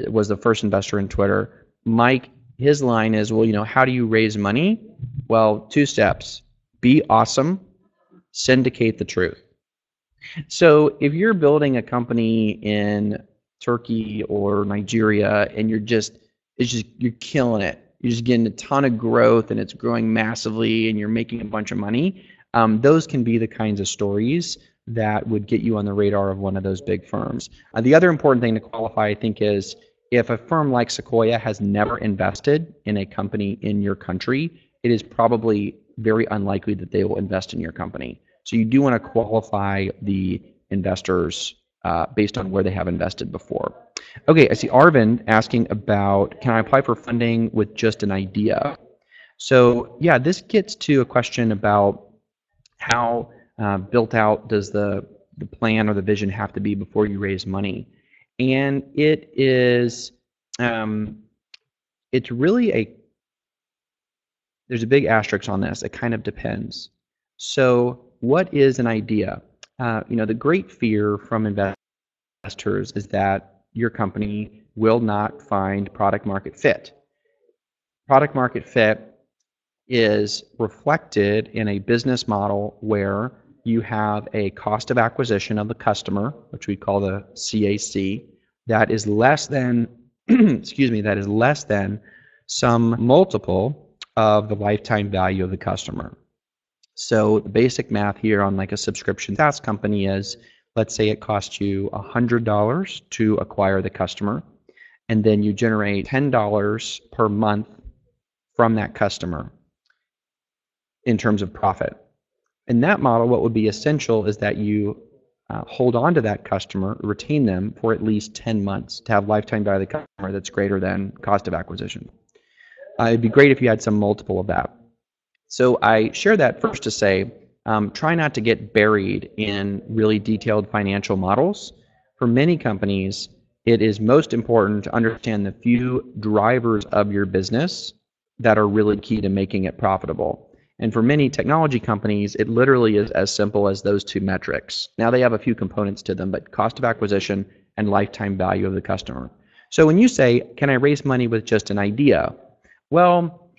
was the first investor in Twitter. Mike, his line is, well, how do you raise money? Well, 2 steps. Be awesome, syndicate the truth. So if you're building a company in Turkey or Nigeria and you're killing it, you're just getting a ton of growth and it's growing massively and you're making a bunch of money, those can be the kinds of stories that would get you on the radar of one of those big firms. The other important thing to qualify, I think, is if a firm like Sequoia has never invested in a company in your country, it is probably very unlikely that they will invest in your company. So you do want to qualify the investors based on where they have invested before. Okay, I see Arvind asking about, can I apply for funding with just an idea? So yeah, this gets to a question about how built out does the plan or the vision have to be before you raise money. And it is, it's really there's a big asterisk on this. It kind of depends. So what is an idea? The great fear from investors is that your company will not find product market fit. Product market fit is reflected in a business model where you have a cost of acquisition of the customer, which we call the CAC, that is less than, that is less than some multiple of the lifetime value of the customer. So the basic math here on a subscription SaaS company is, let's say it costs you $100 to acquire the customer, and then you generate $10 per month from that customer in terms of profit. In that model, what would be essential is that you hold on to that customer, retain them for at least 10 months to have lifetime value of the customer that's greater than cost of acquisition. It'd be great if you had some multiple of that. So I share that first to say, try not to get buried in really detailed financial models. For many companies, it is most important to understand the few drivers of your business that are really key to making it profitable. And for many technology companies, it literally is as simple as those 2 metrics. Now they have a few components to them, but cost of acquisition and lifetime value of the customer. So when you say, can I raise money with just an idea? Well,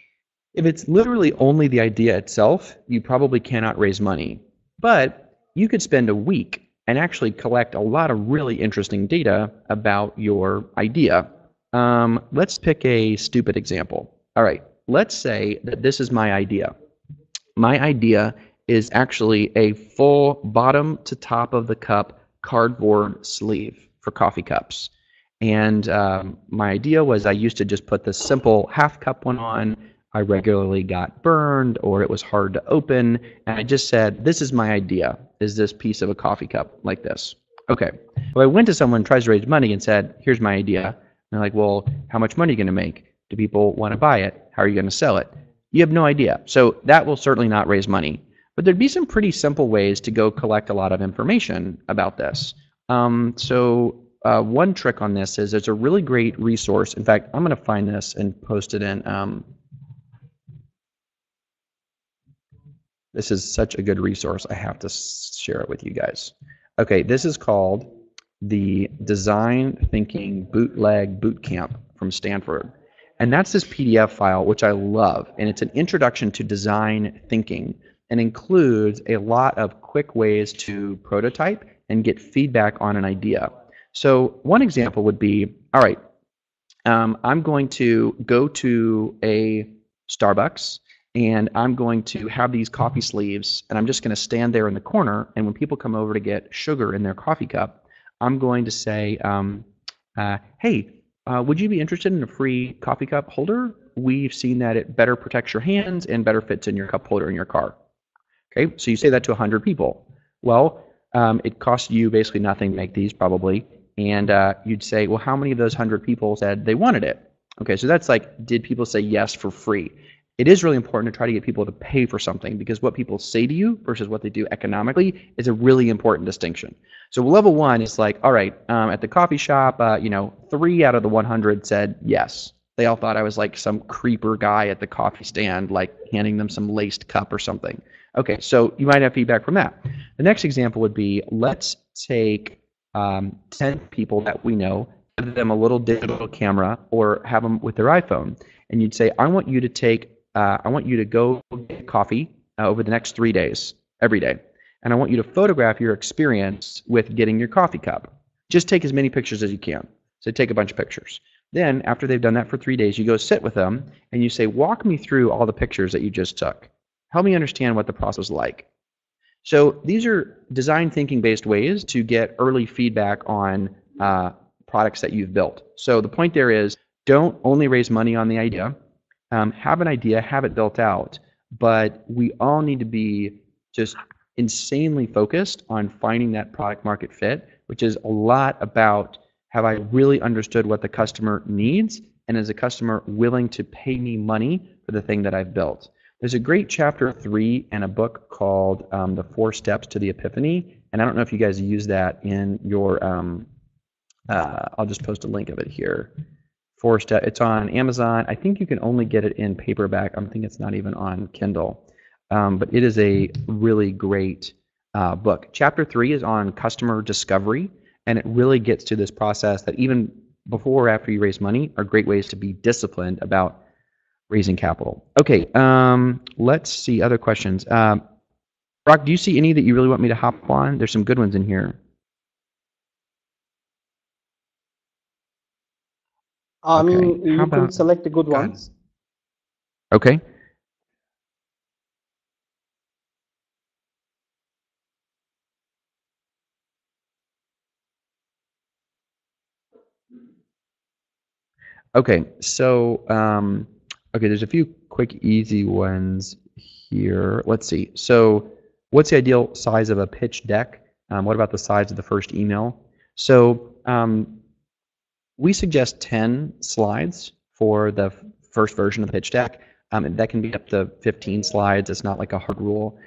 if it's literally only the idea itself, you probably cannot raise money. But you could spend a week and actually collect a lot of really interesting data about your idea. Let's pick a stupid example. All right, let's say that this is my idea. My idea is actually a full bottom to top of the cup cardboard sleeve for coffee cups. And my idea was I used to just put the simple half cup one on. I regularly got burned or it was hard to open. And I just said, this is my idea, is this piece of a coffee cup like this. Okay. Well, I went to someone, tries to raise money and said, here's my idea. And they're like, well, how much money are you going to make? Do people want to buy it? How are you going to sell it? You have no idea. So that will certainly not raise money. But there'd be some pretty simple ways to go collect a lot of information about this. One trick on this is there's a really great resource. In fact, I'm going to find this and post it in. This is such a good resource. I have to share it with you guys. Okay, this is called the Design Thinking Bootleg Bootcamp from Stanford. And that's this PDF file, which I love. And it's an introduction to design thinking and includes a lot of quick ways to prototype and get feedback on an idea. So one example would be, all right, I'm going to go to a Starbucks and I'm going to have these coffee sleeves and I'm just going to stand there in the corner, and when people come over to get sugar in their coffee cup, I'm going to say, hey, would you be interested in a free coffee cup holder? We've seen that it better protects your hands and better fits in your cup holder in your car. Okay, so you say that to 100 people. Well, it costs you basically nothing to make these probably, and you'd say, well, how many of those 100 people said they wanted it? Okay, so that's like, did people say yes for free? It is really important to try to get people to pay for something, because what people say to you versus what they do economically is a really important distinction. So level one is like, all right, at the coffee shop, 3 out of the 100 said yes. They all thought I was like some creeper guy at the coffee stand, like handing them some laced cup or something. Okay, so you might have feedback from that. The next example would be, let's take 10 people that we know, give them a little digital camera or have them with their iPhone, and you'd say, I want you to go get coffee over the next 3 days, every day. And I want you to photograph your experience with getting your coffee cup. Just take as many pictures as you can. So take a bunch of pictures. Then after they've done that for 3 days, you go sit with them and you say, walk me through all the pictures that you just took. Help me understand what the process was like. So these are design thinking based ways to get early feedback on products that you've built. So the point there is, don't only raise money on the idea. Have an idea, have it built out, but we all need to be just insanely focused on finding that product market fit, which is a lot about, have I really understood what the customer needs, and is the customer willing to pay me money for the thing that I've built? There's a great chapter 3 in a book called The 4 Steps to the Epiphany, and I don't know if you guys use that in your, I'll just post a link of it here. 4 Step, it's on Amazon. I think you can only get it in paperback. I think it's not even on Kindle, but it is a really great book. Chapter 3 is on customer discovery, and it really gets to this process that even before or after you raise money are great ways to be disciplined about raising capital. Okay, let's see other questions. Brock, do you see any that you really want me to hop on? There's some good ones in here. I mean, you could select the good ones. Okay. Okay, so okay, there's a few quick, easy ones here. Let's see. So, what's the ideal size of a pitch deck? What about the size of the first email? So, we suggest 10 slides for the first version of the pitch deck. That can be up to 15 slides. It's not like a hard rule.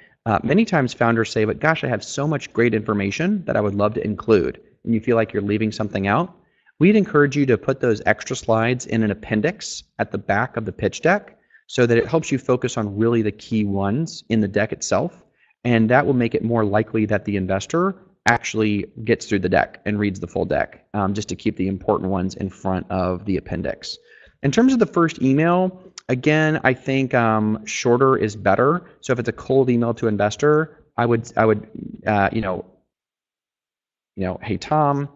Many times founders say, but gosh, I have so much great information that I would love to include, and you feel like you're leaving something out. We'd encourage you to put those extra slides in an appendix at the back of the pitch deck so that it helps you focus on really the key ones in the deck itself, and that will make it more likely that the investor actually gets through the deck and reads the full deck, just to keep the important ones in front of the appendix. In terms of the first email, again, I think shorter is better. So if it's a cold email to investor, I would hey Tom,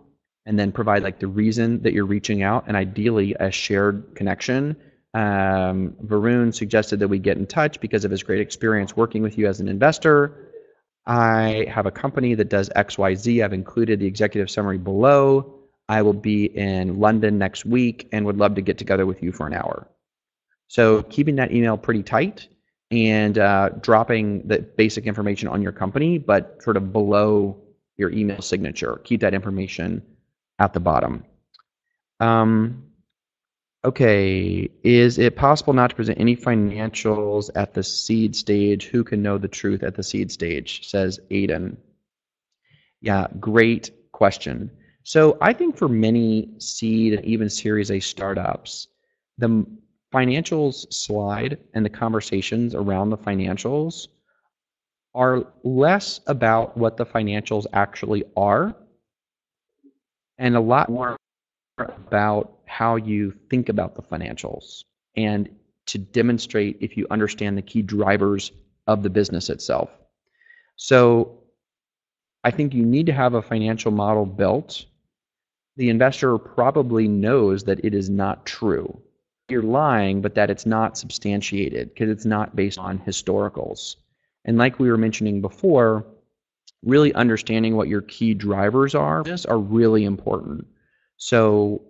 and then provide like the reason that you're reaching out, and ideally a shared connection. Varun suggested that we get in touch because of his great experience working with you as an investor. I have a company that does XYZ. I've included the executive summary below. I will be in London next week and would love to get together with you for an hour. So keeping that email pretty tight and dropping the basic information on your company, but sort of below your email signature. Keep that information at the bottom. Okay, is it possible not to present any financials at the seed stage? Who can know the truth at the seed stage, says Aiden. Yeah, great question. So I think for many seed and even Series A startups, the financials slide and the conversations around the financials are less about what the financials actually are and a lot more about how you think about the financials and to demonstrate if you understand the key drivers of the business itself. So I think you need to have a financial model built. The investor probably knows that it is not true. You're lying, but that it's not substantiated because it's not based on historicals. And like we were mentioning before, really understanding what your key drivers are really important. So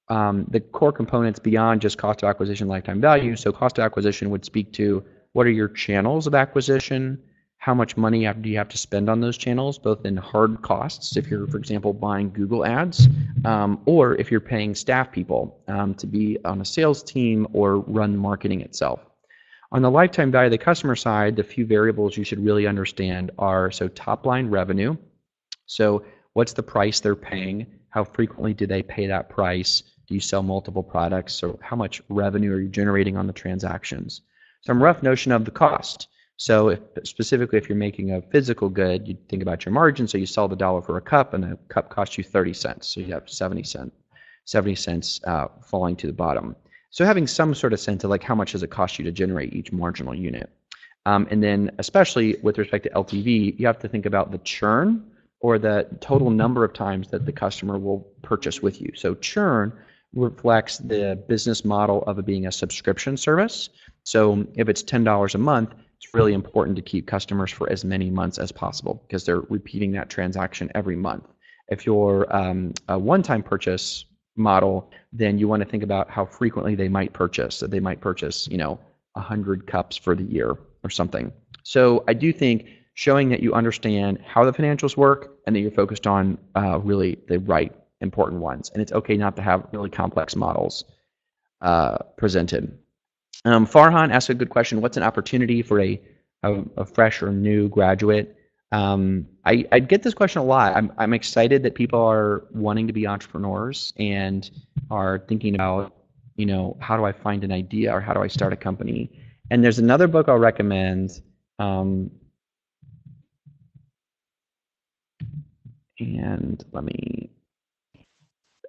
the core components beyond just cost of acquisition, lifetime value. So cost of acquisition would speak to what are your channels of acquisition, how much money do you have to spend on those channels, both in hard costs, if you're, for example, buying Google ads, or if you're paying staff people to be on a sales team or run marketing itself. On the lifetime value of the customer side, the few variables you should really understand are, so top line revenue. So what's the price they're paying? How frequently do they pay that price? Do you sell multiple products? So how much revenue are you generating on the transactions? Some rough notion of the cost. So specifically if you're making a physical good, you think about your margin. So you sell the dollar for a cup and a cup costs you 30 cents. So you have 70 cents falling to the bottom. So having some sort of sense of like how much does it cost you to generate each marginal unit. And then especially with respect to LTV, you have to think about the churn or the total number of times that the customer will purchase with you. So churn reflects the business model of it being a subscription service. So if it's $10 a month, it's really important to keep customers for as many months as possible because they're repeating that transaction every month. If you're a one-time purchase model, then you want to think about how frequently they might purchase. So they might purchase, 100 cups for the year or something. So I do think showing that you understand how the financials work and that you're focused on really the right important ones. And it's okay not to have really complex models presented. Farhan asked a good question. What's an opportunity for a fresh or new graduate? I get this question a lot. I'm excited that people are wanting to be entrepreneurs and are thinking about, how do I find an idea or how do I start a company? And there's another book I'll recommend. And let me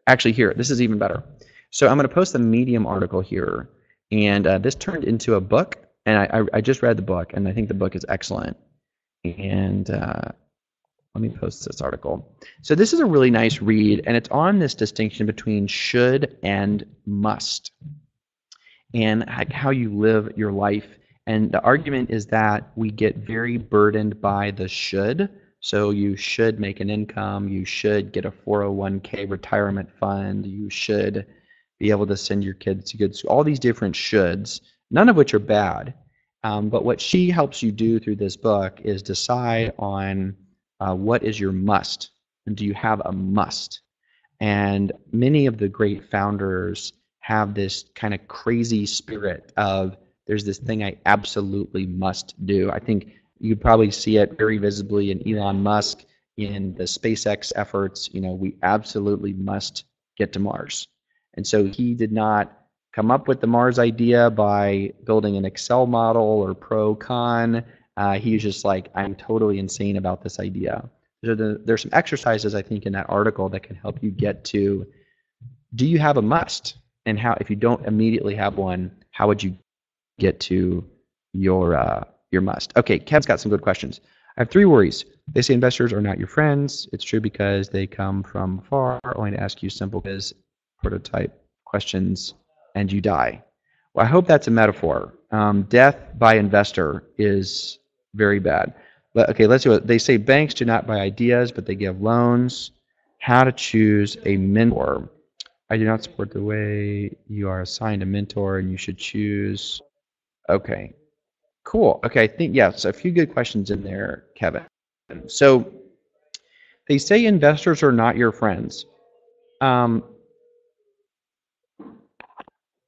actually here. This is even better. So I'm going to post a Medium article here. And this turned into a book, and I just read the book, and I think the book is excellent. And let me post this article. So this is a really nice read, and it's on this distinction between should and must, and how you live your life. And the argument is that we get very burdened by the should. So you should make an income, you should get a 401k retirement fund, you should be able to send your kids to good school, all these different shoulds, none of which are bad. But what she helps you do through this book is decide on what is your must, and do you have a must? And many of the great founders have this kind of crazy spirit of there's this thing I absolutely must do. I think you probably see it very visibly in Elon Musk, in the SpaceX efforts. We absolutely must get to Mars. And so he did not come up with the Mars idea by building an Excel model or pro-con. He was just like, I'm totally insane about this idea. There's some exercises, I think, in that article that can help you get to, do you have a must? And how, if you don't immediately have one, how would you get to your must? Okay, Kevin's got some good questions. I have 3 worries. They say investors are not your friends. It's true because they come from far, only to ask you simple quiz prototype questions and you die. Well, I hope that's a metaphor. Death by investor is very bad. But okay, let's do it. They say banks do not buy ideas, but they give loans. How to choose a mentor. I do not support the way you are assigned a mentor and you should choose. Okay, cool. Okay, I think, yes, a few good questions in there, Kevin. So they say investors are not your friends.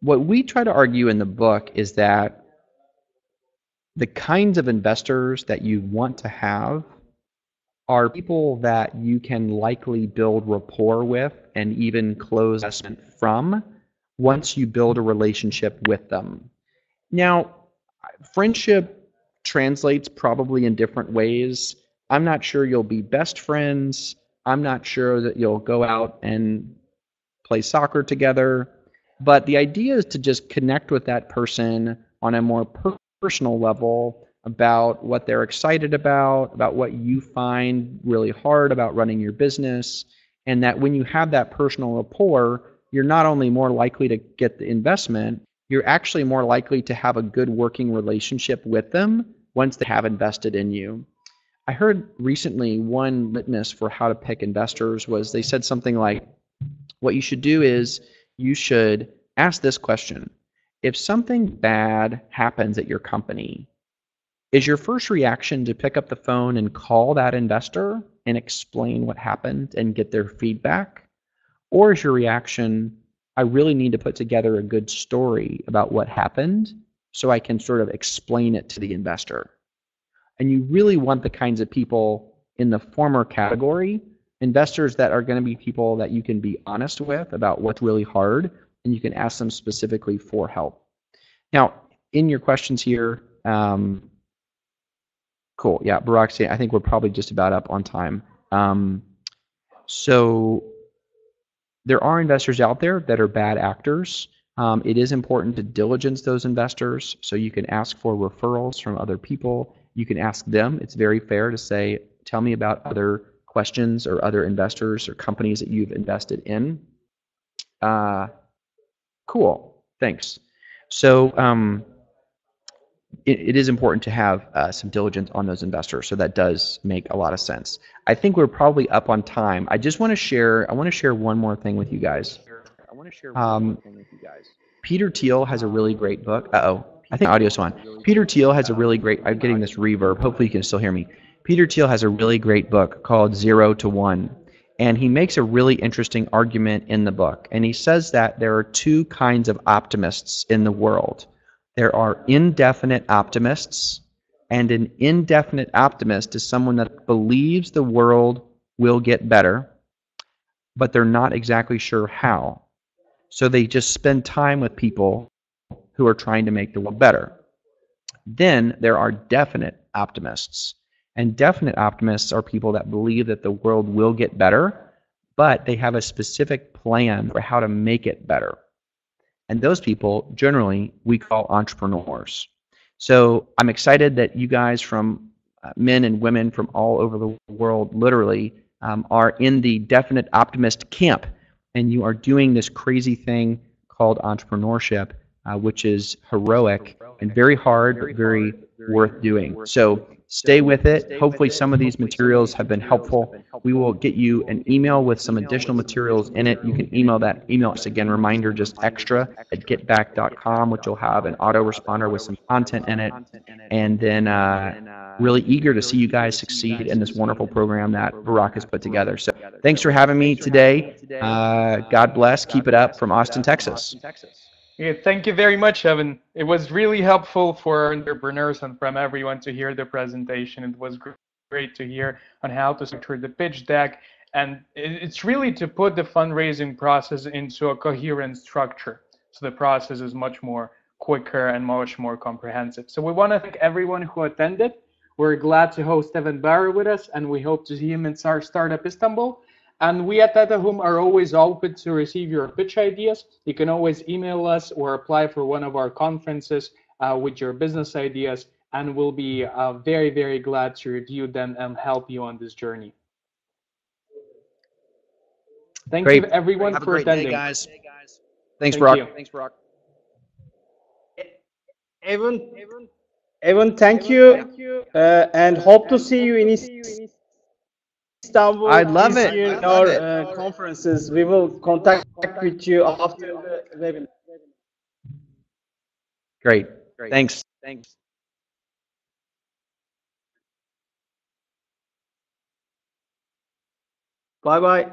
What we try to argue in the book is that the kinds of investors that you want to have are people that you can likely build rapport with and even close investment from once you build a relationship with them. Now, friendship translates probably in different ways. I'm not sure you'll be best friends. I'm not sure that you'll go out and play soccer together. But the idea is to just connect with that person on a more personal level about what they're excited about what you find really hard about running your business, and that when you have that personal rapport, you're not only more likely to get the investment, you're actually more likely to have a good working relationship with them once they have invested in you. I heard recently one litmus for how to pick investors was they said something like, what you should do is you should ask this question. If something bad happens at your company, is your first reaction to pick up the phone and call that investor and explain what happened and get their feedback? Or is your reaction, I really need to put together a good story about what happened so I can sort of explain it to the investor? And you really want the kinds of people in the former category, investors that are going to be people that you can be honest with about what's really hard, and you can ask them specifically for help. Now, in your questions here, cool, yeah, Barack, I think we're probably just about up on time. So there are investors out there that are bad actors. It is important to diligence those investors, so you can ask for referrals from other people. You can ask them. It's very fair to say, tell me about other questions or other investors or companies that you've invested in. Cool, thanks. So it is important to have some diligence on those investors, so that does make a lot of sense. I think we're probably up on time. I just want to share, I want to share one more thing with you guys. Peter Thiel has a really great book. I think audio's on. Peter Thiel has a really great, I'm getting this reverb, hopefully you can still hear me. Peter Thiel has a really great book called 0 to 1. And he makes a really interesting argument in the book. And he says that there are two kinds of optimists in the world. There are indefinite optimists, and an indefinite optimist is someone that believes the world will get better, but they're not exactly sure how. So they just spend time with people who are trying to make the world better. Then there are definite optimists. And definite optimists are people that believe that the world will get better, but they have a specific plan for how to make it better. And those people, generally, we call entrepreneurs. So I'm excited that you guys from men and women from all over the world literally are in the definite optimist camp. And you are doing this crazy thing called entrepreneurship, which is heroic and very hard, but very worth doing. So stay with it. Hopefully some of these materials have been helpful. We will get you an email with some additional materials in it. You can email that email us again, reminder just extra@getback.com, which will have an autoresponder with some content in it. And then really eager to see you guys succeed in this wonderful program that Barack has put together. So thanks for having me today. God bless. Keep it up from Austin, Texas. Yeah, thank you very much, Evan. It was really helpful for entrepreneurs and from everyone to hear the presentation. It was great to hear on how to structure the pitch deck. And it's really to put the fundraising process into a coherent structure. So the process is much more quicker and much more comprehensive. So we want to thank everyone who attended. We're glad to host Evan Baehr with us, and we hope to see him in our startup Istanbul. And we at TetaHome are always open to receive your pitch ideas. You can always email us or apply for one of our conferences with your business ideas, and we'll be very, very glad to review them and help you on this journey. Thank you, everyone, for attending. Have a great day, guys. Thanks, Brock. Thanks, Brock. Evan, thank you, and hope to see you in Istanbul. I'd love it. In our conferences. We will contact with you after the webinar. Great. Thanks. Bye-bye.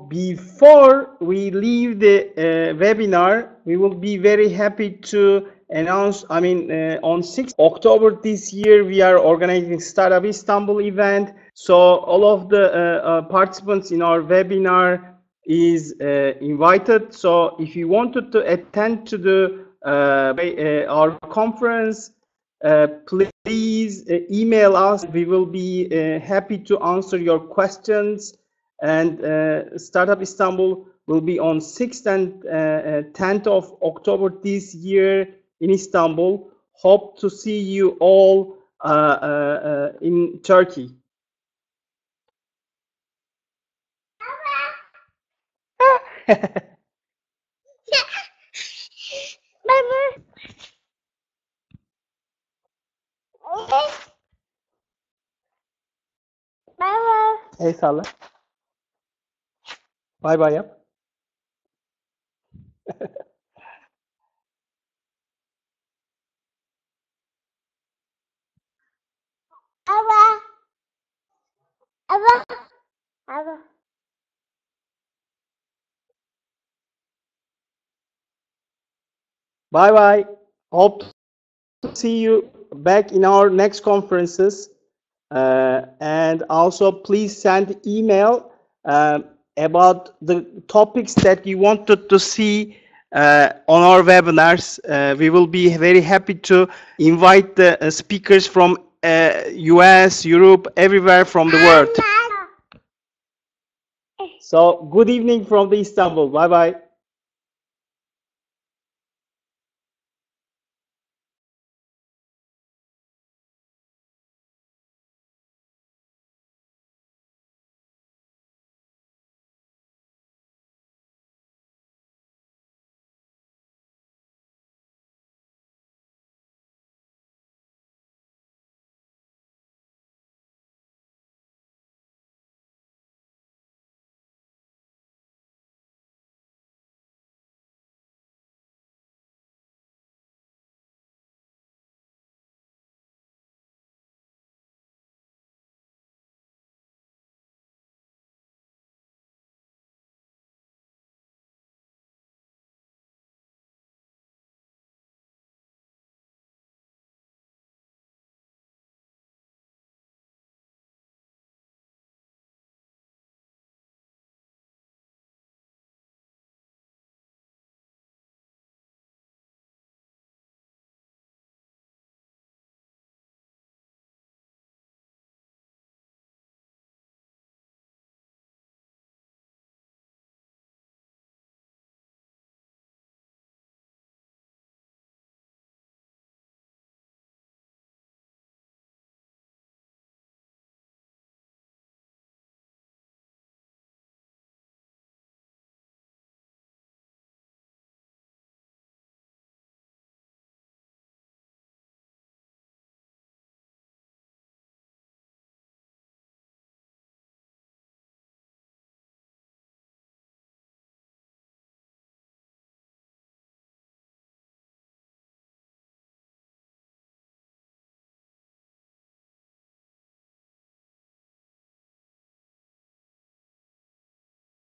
Before we leave the webinar, we will be very happy to announce, on 6th October this year, we are organizing Startup Istanbul event. So all of the participants in our webinar is invited. So if you wanted to attend to the our conference, please please email us. We will be happy to answer your questions. And Startup Istanbul will be on 6th and 10th of October this year in Istanbul. Hope to see you all in Turkey. El salla. Bay bay yap. Bye bye. Hope to see you back in our next conferences. And also please send email about the topics that you wanted to see on our webinars. We will be very happy to invite the speakers from US, Europe, everywhere from the world. So good evening from the Istanbul. Bye bye.